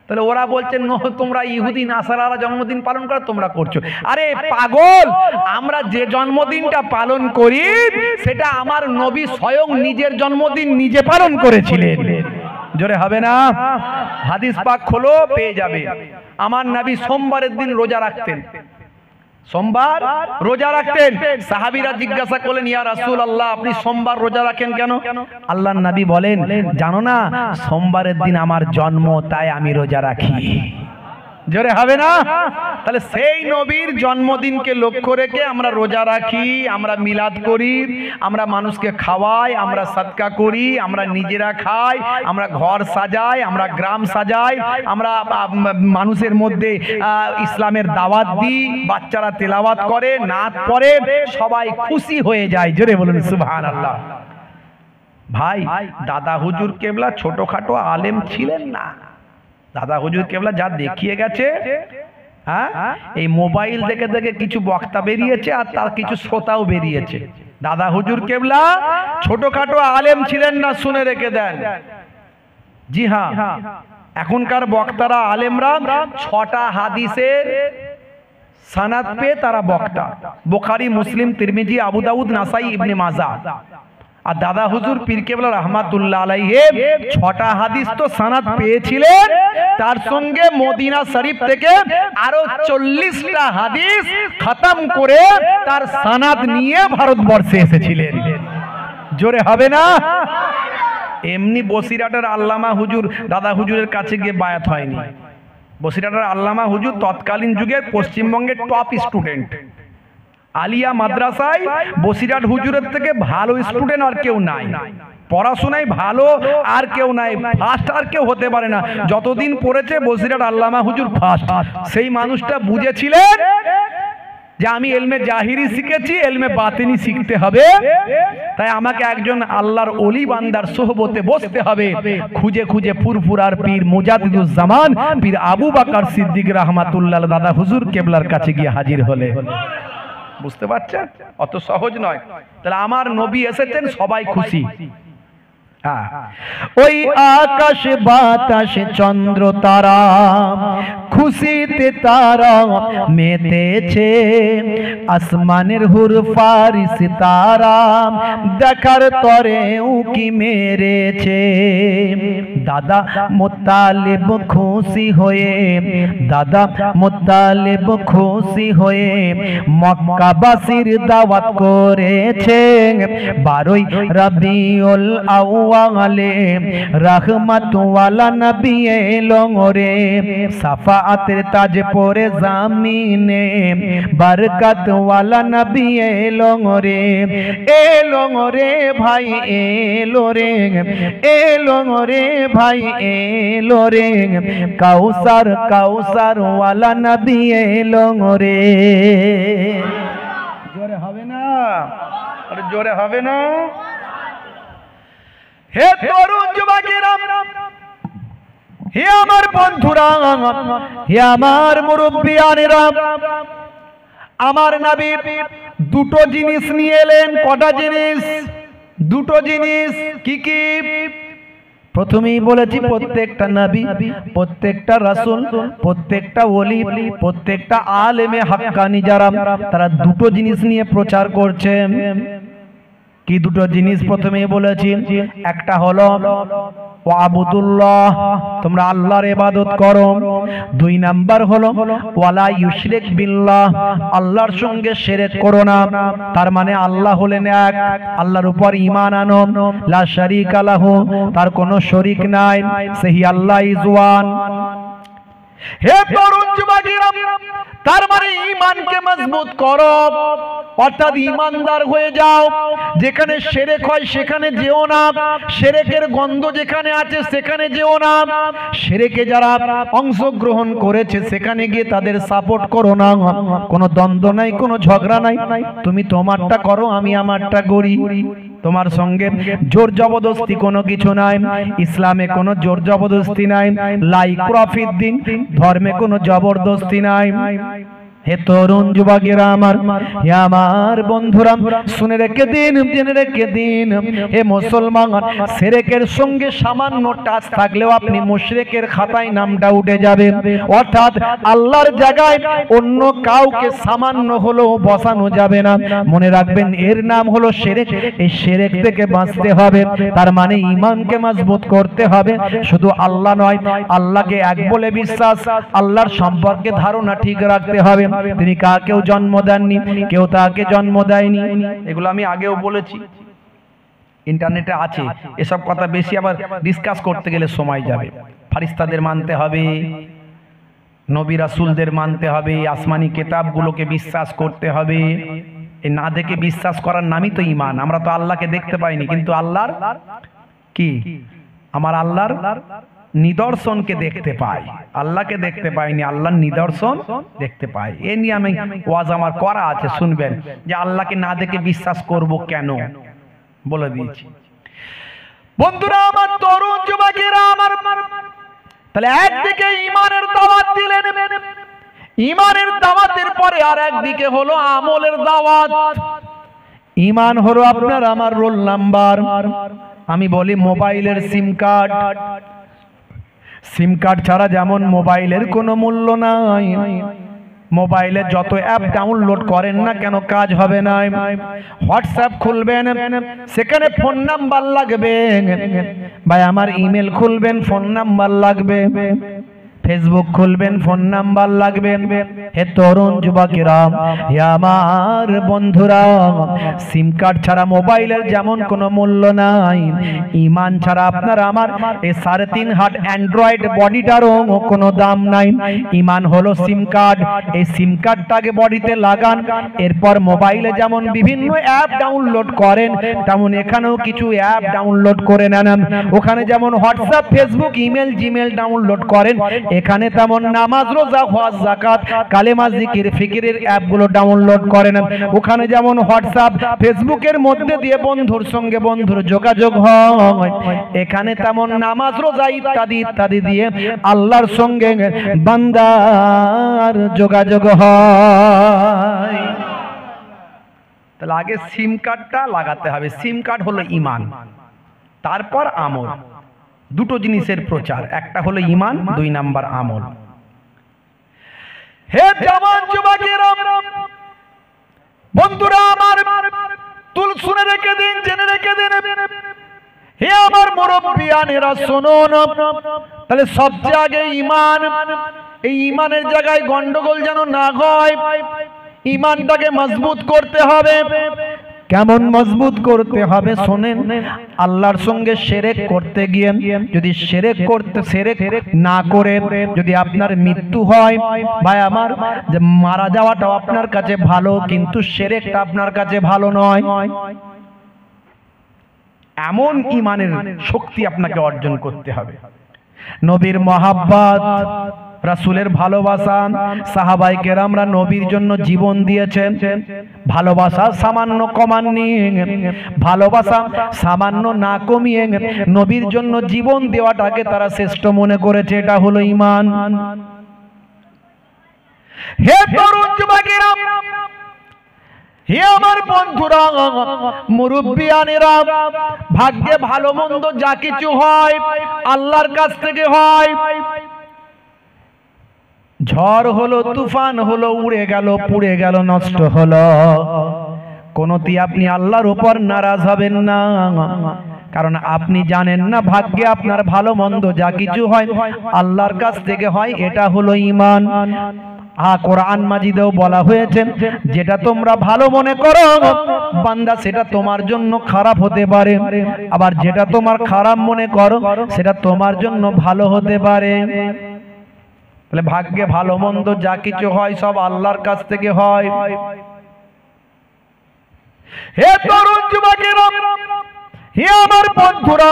তাহলে ওরা বলছেন তোমরা ইহুদি নাসারারা জন্মদিন পালন করো, তোমরা করছো। আরে পাগল, আমরা যে জন্মদিনটা পালন করি সেটা আমার নবী স্বয়ং নিজের জন্মদিন নিজে পালন করেছিলেন। জোরে হবে না? হাদিস পাক খোলো, পেয়ে যাবে। আমার নবী সোমবারের দিন রোজা রাখতেন, সোমবার রোজা রাখতেন। সাহাবীরা জিজ্ঞাসা করলেন, ইয়া রাসূলুল্লাহ, আপনি সোমবার রোজা রাখেন কেন? আল্লাহর নবী বলেন, জানো না সোমবারের দিন আমার জন্ম, তাই আমি রোজা রাখি। জোরে হবে না? তাহলে সেই নবীর জন্মদিনকে লক্ষ্য রেখে আমরা রোজা রাখি, আমরা মিলাদ করি, আমরা মানুষকে খাওয়াই, আমরা সাদকা করি, আমরা নিজেরা খাই, আমরা ঘর সাজাই, আমরা গ্রাম সাজাই, আমরা মানুষের মধ্যে ইসলামের দাওয়াত দিই, বাচ্চারা তেলাওয়াত করে, নাত পড়ে, সবাই খুশি হয়ে যায়। জোরে বলুন সুবহানাল্লাহ। ভাই, দাদা হুজুর কেবলা ছোটখাটো আলেম ছিলেন না। দাদা হুজুর কেবলা যা দেখিয়ে গেছে, হ্যাঁ, এই মোবাইল দেখে দেখে কিছু বক্তা বেরিয়েছে আর তার কিছু শ্রোতাও বেরিয়েছে। দাদা হুজুর কেবলা ছোটখাটো আলেম ছিলেন না, শুনে রেখে দেন। জি হ্যাঁ, এখনকার বক্তারা আলেমরা 6টা হাদিসের সনদ পেয়ে তারা বক্তা। বুখারী, মুসলিম, তিরমিজি, আবু দাউদ, নাসাই, ইবনে মাজাহ। আর দাদা হুজুর পীর কেবলা রাহমাতুল্লাহ আলাইহি 6টা হাদিস তো সনদ পেয়েছিলেন, তার সঙ্গে মদিনা শরীফ থেকে আরো 40টা হাদিস খতম করে তার সনদ নিয়ে ভারতবর্ষে এসেছিলেন। জোরে হবে না? এমনি বসিরহাটের আল্লামা হুজুর দাদা হুজুরের কাছে গিয়ে বায়াত হয়নি। বসিরহাটের আল্লামা হুজুর তৎকালীন যুগে পশ্চিমবঙ্গের টপ স্টুডেন্ট। আলিয়া মাদ্রাসায় বসিরহাট হুজুরের থেকে ভালো স্টুডেন্ট আর কেউ নাই, পড়াশোনায় ভালো আর কেউ নাই, ফার্স্ট আর কেউ হতে পারে না। যতদিন পড়েছে বসিরহাট আল্লামা হুজুর ফার্স্ট। সেই মানুষটা বুঝেছিলেন যে আমি এলমে জাহিরি শিখেছি, এলমে বাতিনি শিখতে হবে, তাই আমাকে একজন আল্লাহর ওলি বান্দার সোহবতে বসতে হবে। খুঁজে খুঁজে ফুরফুরার পীর মুজাদ্দিদুজ্জামান পীর আবু বকর সিদ্দিক রাহমাতুল্লাহ দাদা হুজুর কেবলার কাছে গিয়ে হাজির হলে। বুঝতে পারছেন? অত সহজ নয়। তাহলে আমার নবী এসেছেন, সবাই খুশি। ওই আকাশ বাতাস চন্দ্র তারা খুশি পৃথিবীতে তারা মেতেছে, আসমানের হুর ফারিস তারা দেখার তরে উকি মেরেছে। দাদা মুত্তালিব খুশি হয়ে, দাদা মুত্তালিব খুশি হয়ে মক্কাবাসীর দাওয়াত করেছে। 12ই রবিউল আউয়ালে রহমত ওয়ালা নবী এলো রে, সাফাআতের তাজ পরে জামিনে বরকত ওয়ালা নবী এলো রে। এলো রে ভাই এলো রে, এলো রে ভাই এলো রে, কাউসার কাউসার ওয়ালা নবী এলো রে। জোরে হবে না? আরে জোরে হবে না? হে তরুণ যুবকেরা, হে আমার বন্ধুরা, হে আমার মুরব্বিয়ানেরা, আমার নবী দুটো জিনিস নিয়ে এলেন। কটা জিনিস? দুটো জিনিস। কি কি? প্রথমেই বলেছি প্রত্যেকটা নবী, প্রত্যেকটা রাসূল, প্রত্যেকটা ওলি, প্রত্যেকটা আলেমে হাক্কানি যারা, তারা দুটো জিনিস নিয়ে প্রচার করছে। কি দুটো জিনিস? প্রথমেই বলেছি একটা হলো ওয়াবুদুল্লাহ, তোমরা আল্লাহর ইবাদত করো। 2 নাম্বার হলো ওয়ালা ইউশরিক বিল্লাহ, আল্লাহর সঙ্গে শিরক করো না। তার মানে আল্লাহ হলেন এক, আল্লাহর উপর ঈমান আনো। লা শারীকা লাহু, তার কোনো শরীক নাই, সেই আল্লাহ ইজ ওয়ান। হে তরুণ যুবকেরা, তার মানে ঈমানকে মজবুত করো, অর্থাৎ ঈমানদার হয়ে যাও। যেখানে শিরক হয় সেখানে যেও না, শিরকের গন্ধ যেখানে আছে সেখানে যেও না। শিরকে যারা অংশগ্রহণ করেছে সেখানে গিয়ে তাদের সাপোর্ট করো না। কোনো দ্বন্দ্ব নাই, কোনো ঝগড়া নাই, তুমি তোমারটা করো, আমি আমারটা করি। তোমার সঙ্গে জোর জবরদস্তি কোনো কিছু নাই। ইসলামে কোনো জোর জবরদস্তি নাই। লা ইকরাহা ফিদ্দিন, ধর্মে কোনো জবরদস্তি নাই। হে তরুণ যুবকেরা আমার, হে আমার বন্ধুরা, শুনে রেখে দিন, জেনে রেখে দিন, হে মুসলমান, শিরকের সঙ্গে সামান্য টাচ থাকলেও আপনি মুশরিকের খাতায় নামটা উঠে যাবে। অর্থাৎ আল্লাহর জায়গায় অন্য কাউকে সামান্য হলেও বসানো যাবে না। মনে রাখবেন এর নাম হলো শিরক। এই শিরক থেকে বাঁচতে হবে, তার মানে ঈমানকে মজবুত করতে হবে। শুধু আল্লাহ নয়, আল্লাহকে এক বলে বিশ্বাস, আল্লাহর সম্পর্কে ধারণা ঠিক রাখতে হবে। তিনি কাকেও জন্ম দেননি, কেউ তাকে জন্ম দেয়নি। এগুলো আমি আগেও বলেছি, ইন্টারনেটে আছে। এসব কথা বেশি আবার ডিসকাস করতে গেলে সময় যাবে। ফারিস্তাদের মানতে হবে, নবী রাসূলদের মানতে হবে, আসমানি কিতাবগুলোকে বিশ্বাস করতে হবে। এই না দেখে বিশ্বাস করার নামই তো ঈমান। আমরা তো আল্লাহকে দেখতে পাইনি, কিন্তু আল্লাহর কি, আমার আল্লাহর নিদর্শনকে দেখতে পাই। আল্লাহকে দেখতে পাইনি, আল্লাহর নিদর্শন দেখতে পাই। এ নিয়ে আমি ওয়াজ আমার করা আছে, শুনবেন, যে আল্লাহকে না দেখে বিশ্বাস করব কেন, বলে দিয়েছি। বন্ধুরা আমার, তরুণ যুবকেরা আমার, তাহলে একদিকে ঈমানের দাওয়াত দিলেন, ঈমানের দাওয়াতের পরে আর একদিকে হলো আমলের দাওয়াত। ঈমান হলো আপনার আমার রোল নাম্বার। আমি বলি মোবাইলের সিম কার্ড, সিম কার্ড ছাড়া যেমন মোবাইলের কোনো মূল্য নাই, মোবাইলে যত অ্যাপ ডাউনলোড করেন না কেন কাজ হবে না। হোয়াটসঅ্যাপ খুলবেন, সেখানে ফোন নাম্বার লাগবে, ভাই আমার ইমেল খুলবেন, ফোন নাম্বার লাগবে। ফেসবুক খুলবেন, ফোন নাম্বার লাগবে। হে তরুণ যুবকেরা, হে আমার বন্ধুরা, সিম কার্ড ছাড়া মোবাইলের যেমন কোনো মূল্য নাই, ঈমান ছাড়া আপনার আমার এই 3.5 হাত অ্যান্ড্রয়েড বডিটারও কোনো দাম নাই। ঈমান হলো সিম কার্ড। এই সিম কার্ডটাকে বডিতে লাগান, এরপর মোবাইলে যেমন বিভিন্ন অ্যাপ ডাউনলোড করেন, তেমন এখানেও কিছু অ্যাপ ডাউনলোড করে নেন। ওখানে যেমন WhatsApp, Facebook, email, Gmail download করেন, এখানে তেমন নামাজ, রোজা, হজ, যাকাত, কালেমা, জিকির, ফিকিরের অ্যাপগুলো ডাউনলোড করেন। ওখানে যেমন হোয়াটসঅ্যাপ, ফেসবুকের মধ্যে দিয়ে বন্ধুর সঙ্গে বন্ধুর যোগাযোগ হয়, এখানে তেমন নামাজ, রোজা ইত্যাদি ইত্যাদি দিয়ে আল্লাহর সঙ্গে বান্দার যোগাযোগ হয়। তাহলে আগে সিম কার্ডটা লাগাতে হবে। সিম কার্ড হলো ঈমান, তারপর আমল। দুটো জিনিসের প্রচার, একটা হলো ঈমান, 2 নাম্বার আমল। হে জওয়ান যুবকেরা, বন্ধুরা আমার, তুল শুনে রেখে দিন, জেনে রেখে দিন। হে আমার মুরব্বিয়ানেরা শুনুন, তাহলে সবচেয়ে আগে ঈমান, এই ঈমানের জায়গায় গন্ডগোল যেন না হয়। ঈমানটাকে মজবুত করতে হবে। কেমন মজবুত করতে হবে শোনেন। আল্লাহর সঙ্গে শিরক করতে গিয়ে যদি শিরক না করে যদি আপনার মৃত্যু হয়, ভাই আমার, যে মারা যাওয়াটাও আপনার কাছে ভালো, কিন্তু শিরকটা আপনার কাছে ভালো নয়। এমন ঈমানের শক্তি আপনাকে অর্জন করতে হবে। নবীর মহাব্বত, রাসূলের ভালোবাসা, সাহাবায়ে কেরামরা নবীর জন্য জীবন দিয়েছেন। ভালোবাসা সামান্য কমাননি, ভালোবাসা সামান্য না কমিয়ে নবীর জন্য জীবন দেওয়াটাকে তারা শ্রেষ্ঠ মনে করেছে। এটা হলো ঈমান। হে তরুণ যুবকেরা, হে আমার বন্ধুরা, মুরব্বিয়ানেরা, ভাগ্যে ভালো মন্দ যা কিছু হয় আল্লাহর কাছ থেকে হয়। ঝড় হলো, তুফান হলো, উড়ে গেল, পুড়ে গেল, নষ্ট হলো, কোনটি আপনি আল্লাহর উপর নারাজ হবেন না, কারণ আপনি জানেন না ভাগ্যে আপনার ভালো মন্দ যা কিছু হয় আল্লাহর কাছ থেকে হয়। এটা হলো ঈমান। কোরআন মাজিদেও বলা হয়েছে, যেটা তোমরা ভালো মনে করো বান্দা সেটা তোমার জন্য খারাপ হতে পারে, আবার যেটা তোমার খারাপ মনে করো সেটা তোমার জন্য ভালো হতে পারে। তাহলে ভাগ্যে ভালো মন্দ যা কিছু হয় সব আল্লাহর কাছ থেকে হয়। হে তরুণ যুবকেরা, হে আমার বন্ধুরা,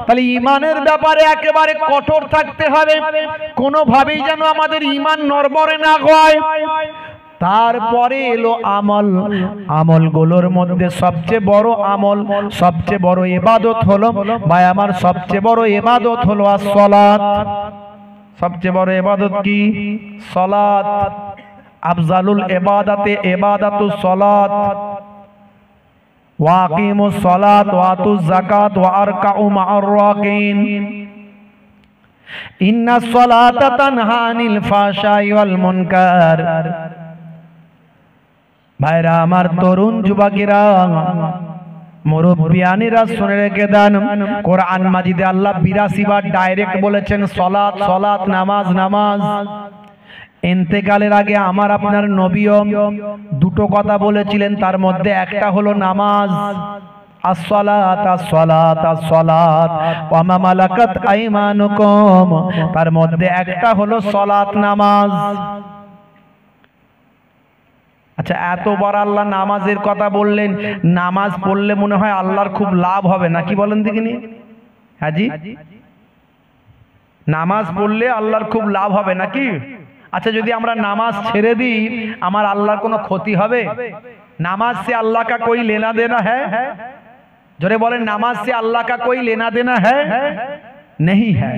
তাহলে ঈমানের ব্যাপারে একেবারে কঠোর থাকতে হবে, কোনোভাবেই যেন আমাদের ঈমান নড়বড়ে না হয়। তারপরে এলো আমল। আমলগুলোর মধ্যে সবচেয়ে বড় আমল, সবচেয়ে বড় ইবাদত হলো, ভাই আমার, সবচেয়ে বড় ইবাদত হলো as-সালাত। সবচেয়ে বড় ইবাদত কি? সালাত। আফজালুল ইবাদাতে ইবাদাতুস সালাত। ওয়াকিমুস সালাত ওয়া আতুজ যাকাত ওয়া আরকাউ মা'আর রাকিন। ইন্নাস সালাতা তানহা আনিল ফাহশাই ওয়াল মুনকার। ভাইরা আমার, তরুণ যুবকেরা, মুরব্বিয়ানেরা শুনে রেখে দেন, কোরআন মাজিদে আল্লাহ 82 বার ডাইরেক্ট বলেছেন সালাত, সালাত, নামাজ, নামাজ। ইন্তেকালের আগে আমার আপনার নবীও দুটো কথা বলেছিলেন, তার মধ্যে একটা হলো নামাজ। as-salat as-salat as-salat ওয়া মা মালাকাত আইমানুকুম, তার মধ্যে একটা হলো সালাত, নামাজ। আচ্ছা, এতবার আল্লাহ নামাজের কথা বললেন, নামাজ পড়লে মনে হয় আল্লাহর খুব লাভ হবে নাকি বলেন দেখিনি? হাজি, নামাজ পড়লে আল্লাহর খুব লাভ হবে নাকি? আচ্ছা, যদি আমরা নামাজ ছেড়ে দিই আমার আল্লাহর কোনো ক্ষতি হবে? নামাজ সে আল্লাহ কা কোই লেনা দেনা है? জোরে বলেন, নামাজ সে আল্লাহ কা কোই লেনা দেনা है? नहीं है।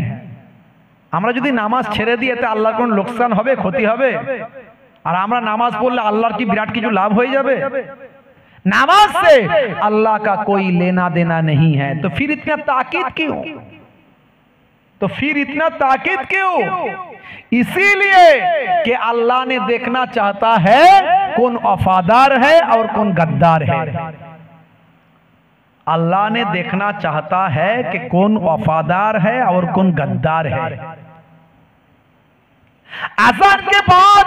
আমরা যদি নামাজ ছেড়ে দিই এতে আল্লাহর কোনো লোকসান হবে, ক্ষতি হবে? আর আমরা নামাজ পড়লে আল্লাহর কি বিরাট কিছু লাভ হয়ে যাবে? नमाज से अल्लाह का कोई लेना देना नहीं है, तो फिर इतना ताकीद क्यों? इसीलिए कि अल्लाह ने देखना चाहता है कौन वफादार है और कौन गद्दार है। अल्लाह ने देखना चाहता है कि कौन वफादार है और कौन गद्दार है। अज़ान के बाद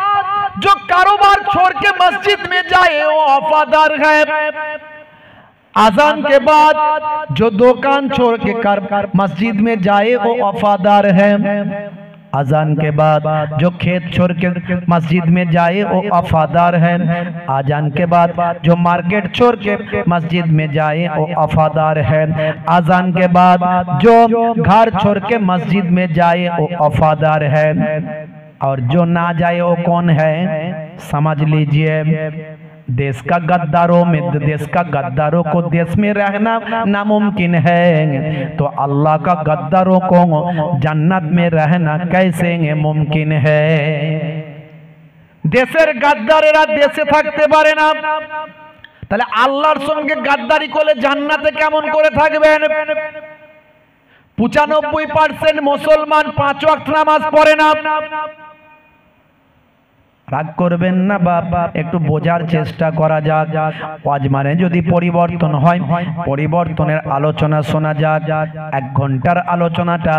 जो कारोबार छोड़ के मस्जिद में जाए वो वफादार है। अज़ान के बाद जो दुकान छोड़ के मस्जिद में जाए वो वफादार है। अज़ान के बाद जो खेत छोड़ के मस्जिद में जाए वो वफादार है। अज़ान के बाद जो मार्केट छोड़ के मस्जिद में जाए वो वफादार है। अज़ान के बाद जो घर छोड़ के मस्जिद में जाए वो वफादार है। और जो ना जाए वो कौन है? समझ लीजिए, देश का गद्दारों में, देश का गद्दारों को देश में रहना नामुमकिन है, तो अल्लाह का गद्दारों को जन्नत में रहना कैसे मुमकिन है? देशेर गद्दारेरा देशे থাকতে পারে না, তাহলে আল্লাহর সঙ্গে গাদ্দারি করলে জান্নাতে কেমন করে থাকবেন? 95% মুসলমান 5 ওয়াক্ত নামাজ পড়ে না। রাগ করবেন না বাবা, একটু বোঝার চেষ্টা করা যাক। ওয়াজ মানে যদি পরিবর্তন হয়, পরিবর্তনের আলোচনা শোনা যাক। 1 ঘন্টার আলোচনাটা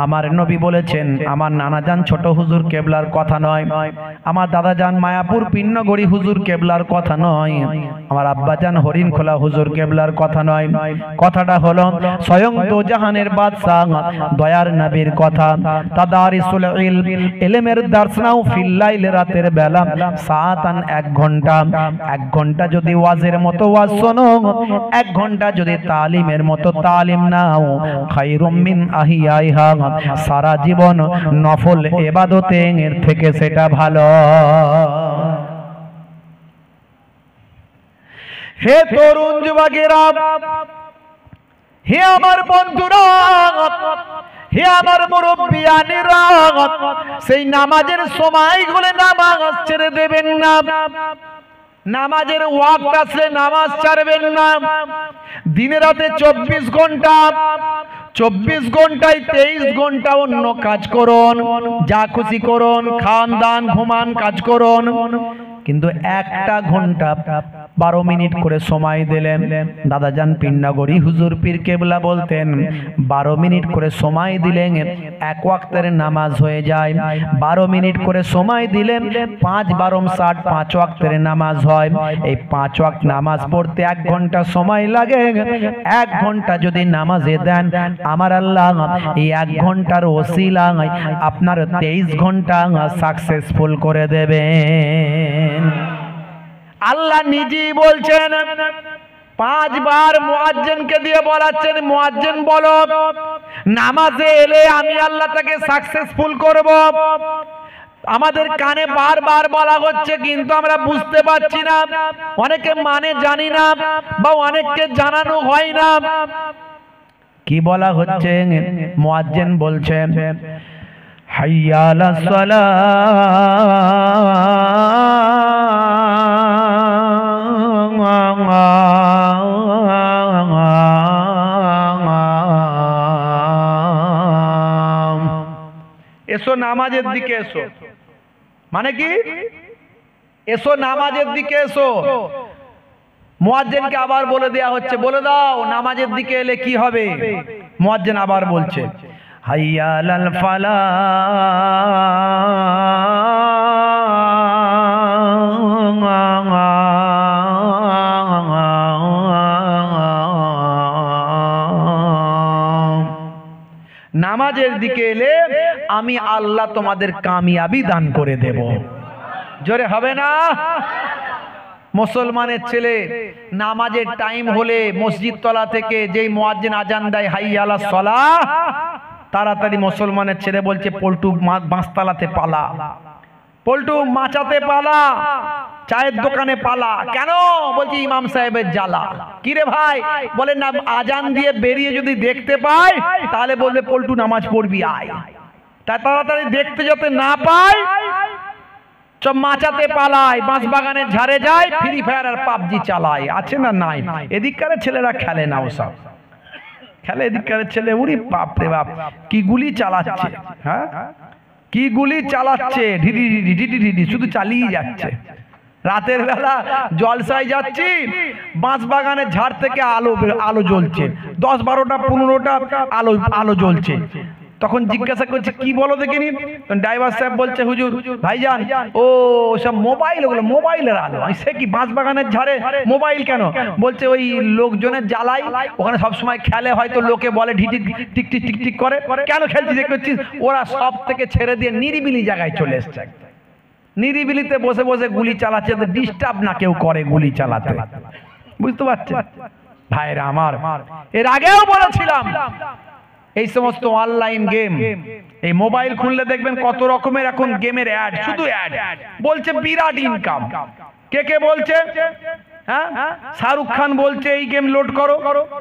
আমার নবী বলেছেন, আমার নানাজান ছোট হুজুর কেবলার কথা নয়, আমার দাদাজান মায়াপুর পিন্নগড়ি হুজুর কেবলার কথা নয়, আমার আব্বাজান হরিণখোলা হুজুর কেবলার কথা নয়। কথাটা হলো স্বয়ং দোজাহানের বাদশাহ দয়ার নবীর কথা। তাদারিসুল ইলমের দার্স নাও ফিল লাইল, রাতের বেলা সাতান 1 ঘন্টা। 1 ঘন্টা যদি ওয়াজের মতো ওয়াজ শোনো, 1 ঘন্টা যদি তালিমের মতো তালিম নাও, খায়রুম মিন আহিয়াইহা, সারা জীবন নফল ইবাদতের থেকে সেটা ভালো। হে তরুণ যুবকেরা, হে আমার বন্ধুরা, হে আমার মুরব্বিয়ানেরা, সেই নামাজের সময়গুলো নামাজ ছেড়ে দেবেন না। নামাজের ওয়াক্ত আসলে নামাজ ছাড়বেন না। দিনে রাতে 24 ঘন্টা, 24 ঘন্টায় 23 ঘন্টা অন্য কাজ করুন, যা খুশি করুন, খান দান ঘুমান কাজ করুন, কিন্তু 1টা ঘন্টা 12 মিনিট করে সময় দিলেন। দাদাজান পিন্নাগড়ি হুজুর পীর কেবলা বলতেন 12 মিনিট করে সময় দিলেন 1 ওয়াক্তের নামাজ হয়ে যায়। 12 মিনিট করে সময় দিলেন 5 12 60 5 ওয়াক্তের নামাজ হয়। এই 5 ওয়াক্ত নামাজ পড়তে 1 ঘন্টা সময় লাগে। 1 ঘন্টা যদি নামাজে দেন, আমার আল্লাহ এই 1 ঘন্টার ওসিলায় আপনার 23 ঘন্টা সাকসেসফুল করে দেবেন। আল্লাহ নিজেই বলছেন, 5 বার মুয়াজ্জিনকে দিয়ে বলাচ্ছেন, মুয়াজ্জিন বলো নামাজে এলে আমি আল্লাহ তাকে সাকসেসফুল করব। আমাদের কানে বারবার বলা হচ্ছে, কিন্তু আমরা বুঝতে পারছি না, অনেকে মানে জানি না, বা অনেককে জানানো হয় না। কি বলা হচ্ছে? মুয়াজ্জিন বলছেন, হাইয়া আলাস সালাহ, এসো নামাজের দিকে এসো। মানে কি? এসো নামাজের দিকে এসো। মুয়াজ্জিনকে আবার বলে দেয়া হচ্ছে, বলে দাও নামাজের দিকে এলে কি হবে। মুয়াজ্জিন আবার বলছে, হাইয়া আলাল ফালাহ, নামাজের দিকে এলে আমি আল্লাহ তোমাদের কামিয়াবি দান করে দেব। জোরে হবে না? মুসলমানের ছেলে নামাজের টাইম হলে মসজিদ তলা থেকে যেই মুয়াজ্জিন আজান দেয় হাইয়া আলাস সালাহ, তাড়াতাড়ি মুসলমানের ছেলে বলছে পল্টু বাঁশতলাতে পালা, পল্টু মাচাতে পালা, চায়ের দোকানে পালা। কেন? বলছি ইমাম সাহেবের জ্বালা। কি রে ভাই? বলে না, আজান দিয়ে বেরিয়ে যদি দেখতে পাই তাহলে বলবে পল্টু নামাজ পড়বি আয়। তাই তাড়াতাড়ি দেখতে যাতে না পাই, সব মাচাতে পালায়, বাঁশ বাগানের ঝাড়ে যায়, ফ্রি ফায়ার আর পাবজি চালায়। আছে না? নাই। এদিককার ছেলেরা খেলে না, ওসব খেলে। এদিককার ছেলে উড়ি বাপ রে বাপ, কি গুলি চালাচ্ছে! হ্যাঁ, কি গুলি চালাচ্ছে! ঢিডি ঢিডি ঢিডি ঢিডি শুধু চালিয়ে যাচ্ছে। রাতের বেলা জলসায় যাচ্ছি, বাঁশ বাগানের ঝাড় থেকে আলো জ্বলছে, 10 12টা 15টা আলো জ্বলছে। তখন জিজ্ঞাসা করছে, কি বলো দেখিনি? ড্রাইভার সাহেব বলছে, হুজুর ভাইজান ও সব মোবাইল, ওগুলো মোবাইলের আলো। সে কি বাঁশ বাগানের ঝাড়ে মোবাইল কেন? বলছে ওই লোকজনের জ্বালাই, ওখানে সবসময় খেলে, হয়তো লোকে বলে ঢিটি টিক টিক টিক টিক করে। কেন খেলছিস করছিস? ওরা সব থেকে ছেড়ে দিয়ে নিরিবিলি জায়গায় চলে এসছে, নিরিবিলিতে বসে বসে গুলি চালাচ্ছে, ডিস্টার্ব না কেউ করে গুলি চালাতে। বুঝতে পারছেন ভাইরা আমার? এর আগেও বলেছিলাম, এই সমস্ত অনলাইন গেম, এই মোবাইল খুললে দেখবেন কত রকমের এখন গেমের অ্যাড, শুধু অ্যাড। বলছে বিরাট ইনকাম। কে কে বলছে? হ্যাঁ, শাহরুখ খান বলছে এই গেম লোড করো,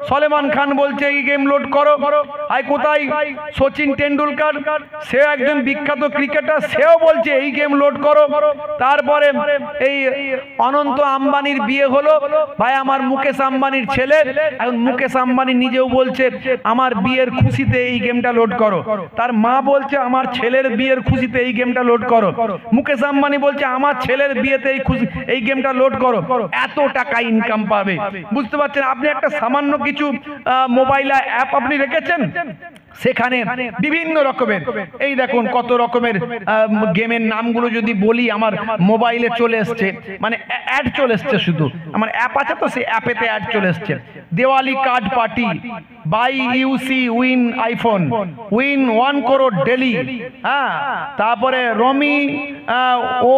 সলমান খান বলছে এই গেম লোড করো। আর কোথায় সচিন টেন্ডুলকার, সে একজন বিখ্যাত ক্রিকেটার, সেও বলছে এই গেম লোড করো। তারপরে এই অনন্ত আম্বানির বিয়ে হলো, ভাই আমার মুকেশ আম্বানির ছেলে, এখন মুকেশ আম্বানি নিজেও বলছে আমার বিয়ের খুশিতে এই গেমটা লোড করো। তার মা বলছে আমার ছেলের বিয়ের খুশিতে এই গেমটা লোড করো। মুকেশ আম্বানি বলছে আমার ছেলের বিয়েতে এই গেমটা লোড করো। এত টাকা ইনকাম পাবে, বুঝতে পারছেন? আপনি একটা সামান্য কিছু মোবাইলে অ্যাপ আপনি রেখেছেন, সেখানে বিভিন্ন রকমের এই দেখুন কত রকমের গেমের নামগুলো যদি বলি আমার মোবাইলে চলে এসছে, মানে অ্যাড চলে এসছে। শুধু আমার অ্যাপ আছে তো, সেই অ্যাপেতে অ্যাড চলে এসছে। Diwali card party, by UC win iPhone, win 1 crore daily, হ্যাঁ, তারপরে রমি ও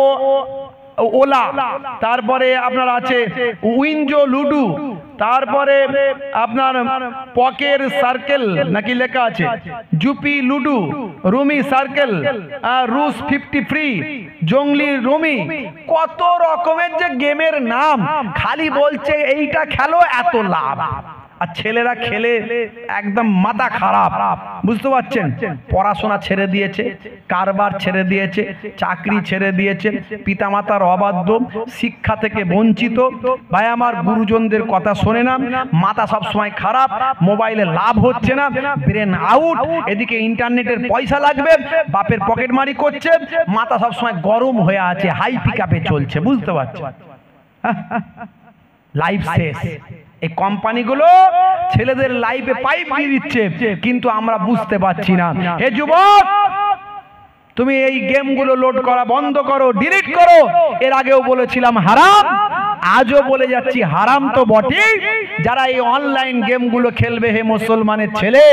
ওলা, তারপরে আপনার আছে উইনজো লুডু, তারপরে আপনার পকের সার্কেল নাকি লেখা আছে, জুপি লুডু, রুমি সার্কেল, রুস 50 ফ্রি, জঙ্গলি রুমি, কত রকমের যে গেমের নাম। খালি বলছে এইটা খেলো এত লাভ, আর ছেলেরা খেলে একদম মাথা খারাপ, বুঝতে পারছেন? পড়াশোনা ছেড়ে দিয়েছে, কারবার ছেড়ে দিয়েছে, চাকরি ছেড়ে দিয়েছে, পিতামাতার অবাধ্য, শিক্ষা থেকে বঞ্চিত। ভাই আমার গুরুজনদের কথা শোনে না, মাথা সব সময় খারাপ, মোবাইলে লাভ হচ্ছে না, ব্রেন আউট, এদিকে ইন্টারনেটের পয়সা লাগবে, বাপের পকেটমারি করছে, মাথা সব সময় গরম হয়ে আছে, হাই পিকআপে চলছে, বুঝতে পারছেন? লাইফ শেষ। এই কোম্পানিগুলো ছেলেদের লাইফে পাইপ দিয়ে দিচ্ছে, কিন্তু আমরা বুঝতে পারছি না। হে যুবক, তুমি এই গেমগুলো লোড করা বন্ধ করো, ডিলিট করো। এর আগেও বলেছিলাম হারাম, আজও বলে যাচ্ছি হারাম তো বটেই। যারা এই অনলাইন গেমগুলো খেলবে, হে মুসলমানের ছেলে,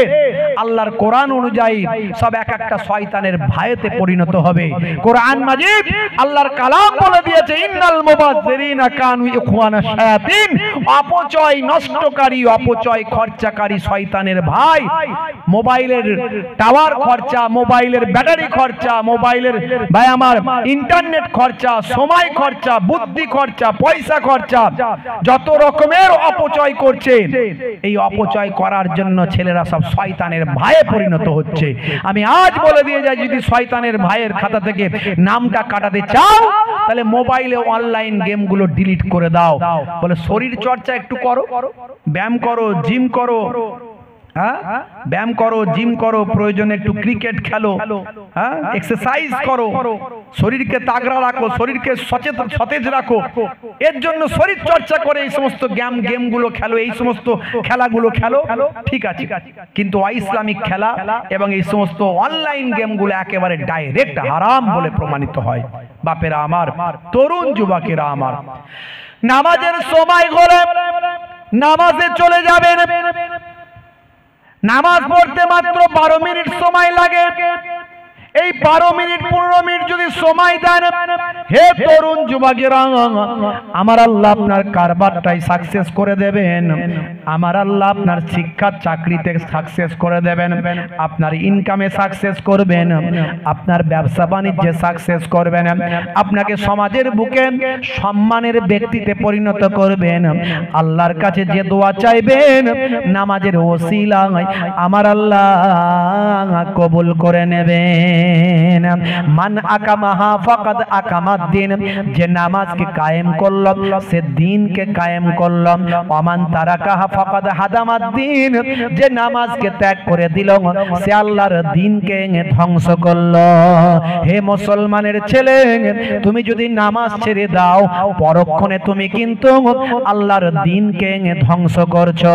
আল্লাহর কোরআন অনুযায়ী সব এক একটা শয়তানের ভাইতে পরিণত হবে। কোরআন মাজিদ আল্লাহর কালাম বলে দিয়েছে, ইন্নাল মুবাযযিরিনা কানু ইখওয়ানাশ শায়াতিন, অপচয় নষ্টকারী, অপচয় খরচাকারী শয়তানের ভাই। মোবাইলের টাওয়ার খরচা, মোবাইলের ব্যাটারি খরচা, মোবাইলের ভাই আমার ইন্টারনেট খরচা, সময় খরচা, বুদ্ধি খরচা, পয়সা খরচা, যত রকমের অপচয় করছে, এই অপচয় করার জন্য ছেলেরা সব শয়তানের ভাইয়ে পরিণত হচ্ছে। আমি আজ বলে দিয়ে যাই, যদি শয়তানের ভাইয়ের খাতা থেকে নামটা কাটাতে চাও, তাহলে মোবাইলে অনলাইন গেমগুলো ডিলিট করে দাও। বলে শরীর চর্চা একটু করো, ব্যায়াম করো, জিম করো, হ্যাঁ, ব্যায়াম করো, জিম করো, প্রয়োজনে একটু ক্রিকেট খেলো, হ্যাঁ, এক্সারসাইজ করো, শরীরকে তাগড়া রাখো, শরীরকে সতেজ রাখো। এর জন্য শরীর চর্চা করে এই সমস্ত গেমগুলো খেলো, এই সমস্ত খেলাগুলো খেলো, ঠিক আছে। কিন্তু অইসলামিক খেলা এবং এই সমস্ত অনলাইন গেমগুলো একেবারে ডাইরেক্ট হারাম বলে প্রমাণিত হয়। বাপেরা আমার, তরুণ যুবকেরা আমার, নামাজের সময় হলে নামাজে চলে যাবেন। নামাজ পড়তে মাত্র 12 মিনিট সময় লাগে। এই 12 মিনিট 15 মিনিট যদি সময় দেন, হে তরুণ যুবকেরা, আমার আল্লাহ আপনার কারবারটাই সাকসেস করে দেবেন। আমার আল্লাহ আপনার শিক্ষা চাকরিতে সাকসেস করে দেবেন, আপনার ইনকামে সাকসেস করবেন, আপনার ব্যবসা বাণিজ্যে সাকসেস করবেন, আপনাকে সমাজের বুকে সম্মানের ব্যক্তিতে পরিণত করবেন। আল্লাহর কাছে যে দোয়া চাইবেন নামাজের ওসিলায় আমার আল্লাহ কবুল করে নেবেন। মান আকামাহা ফাকাদ আকামাদ্দিন, যে নামাজকে কায়েম করল সে দ্বীনকে কায়েম করল। ওমান তারাকাহা ফাকাদ হাদামাদ্দিন, যে নামাজকে ত্যাগ করে দিল সে আল্লাহর দ্বীনকে ধ্বংস করল। হে মুসলমানের ছেলে, তুমি যদি নামাজ ছেড়ে দাও, পরক্ষণে তুমি কিন্তু আল্লাহর দ্বীনকে ধ্বংস করছো।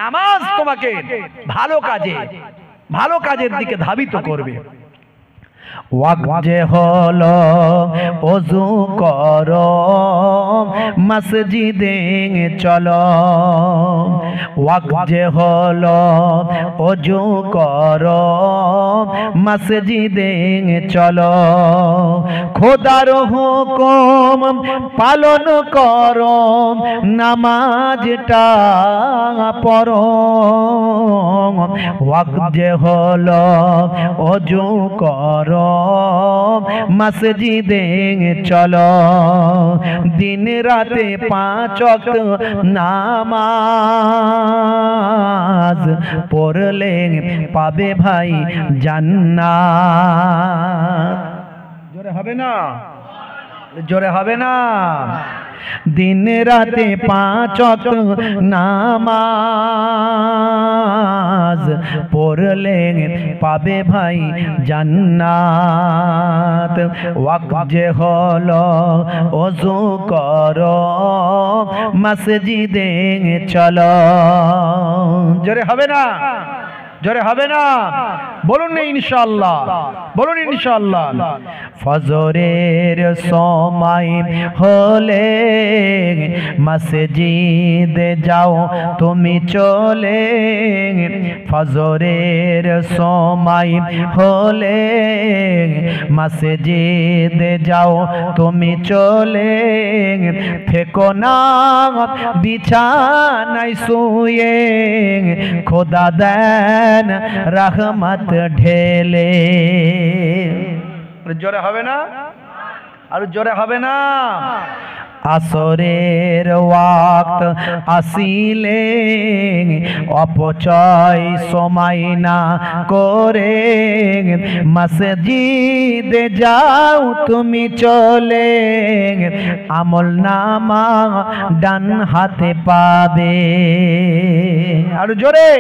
নামাজ তোমাকে ভালো কাজের দিকে ধাবিত করবে। ওয়াক্ত যে হলো ওযু করো, মসজিদে চলো। ওয়াক্ত যে হলো ওযু করো, মসজিদে চলো। খোদার হুকুম পালন করো, নামাজটা পড়ো। ওয়াক্ত যে হলো ওযু করো, মসজিদে চলো। দিন রাতে 5 ওয়াক্ত নামাজ পড়লে পাবে ভাই জান্নাত। জোরে হবে না? জোরে হবে না? দিন রাতে 5 ওয়াক্ত নামাজ পড়লে পাবে ভাই জান্নাত। ওয়াক্ত যে হলো ওযু করো মসজিদে চলো। জোরে হবে না? জোরে হবে না? বলুন না ইনশাআল্লাহ, বলুন ইনশাআল্লাহ। ফজরের সময় হলে মসজিদে যাও তুমি চলে। ফজরের সময় হলে মসজিদে যাও তুমি চলে। থেকো না বিছানায় শুয়ে, খোদা দেন রহমত ঢেলে। জোরে হবে না? আর জোরে হবে না? আসরের ওয়াক্ত আসিলে অপচয় সময় না করে মসজিদে যাও তুমি চলে। আমল নামা ডান হাতে পাবে। আর জোরে,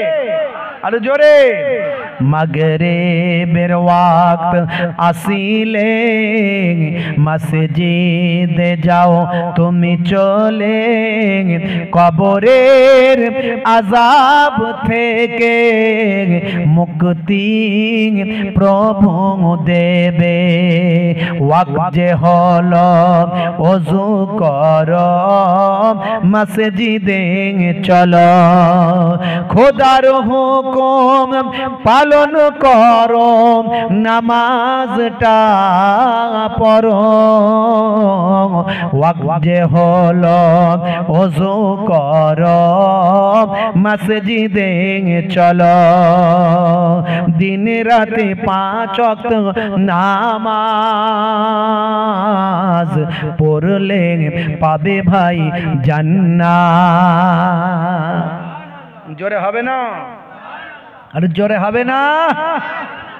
আর জোরে। মাগরিবের ওয়াক্ত আসিলে মসজিদে যাও তুমি চলে। কবরের আযাব থেকে মুক্তি প্রভু দেবে। ওয়াক্ত যে হলো ওযু করো মসজিদে চলো। খোদার হুকুম পালন করো, নামাজটা পড়ো। ওয়াক্ত যে হলো ওযু করো মসজিদে চলো। দিন রাতে 5 ওয়াক্ত নামাজ পড়লে পাবে ভাই জান্নাত। জোরে হবে না? আর জোরে হবে না?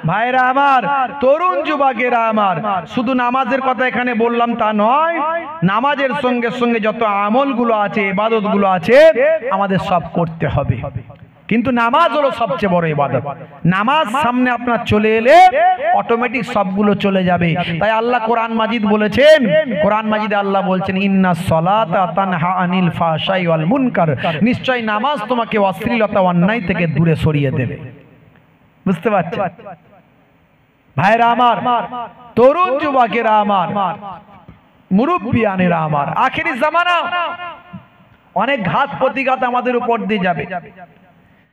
ভাইরা আমার, তরুণ যুবকেরা আমার, শুধু নামাজের কথা এখানে বললাম তা নয়, নামাজের সঙ্গে সঙ্গে যত আমলগুলো আছে, ইবাদতগুলো আছে, আমাদের সব করতে হবে। কিন্তু নামাজ হলো সবচেয়ে বড় ইবাদত। নামাজ সামনে আপনার চলে এলে অটোমেটিক সবগুলো চলে যাবে। তাই আল্লাহ কোরআন মাজিদ বলেছেন, কোরআন মাজিদে আল্লাহ বলছেন ইন্নাস সালাতা তানহা আনিল ফাহশাই ওয়াল মুনকার, নিশ্চয় নামাজ তোমাকে অশ্লীলতা অন্যায় থেকে দূরে সরিয়ে দেবে। বুঝতে পারছেন ভাইরা আমার, তরুণ যুবকেরা আমার, মুরব্বিয়ানেরা আমার, আখেরি জামানা, অনেক ঘাত প্রতিঘাত আমাদের উপর দিয়ে যাবে।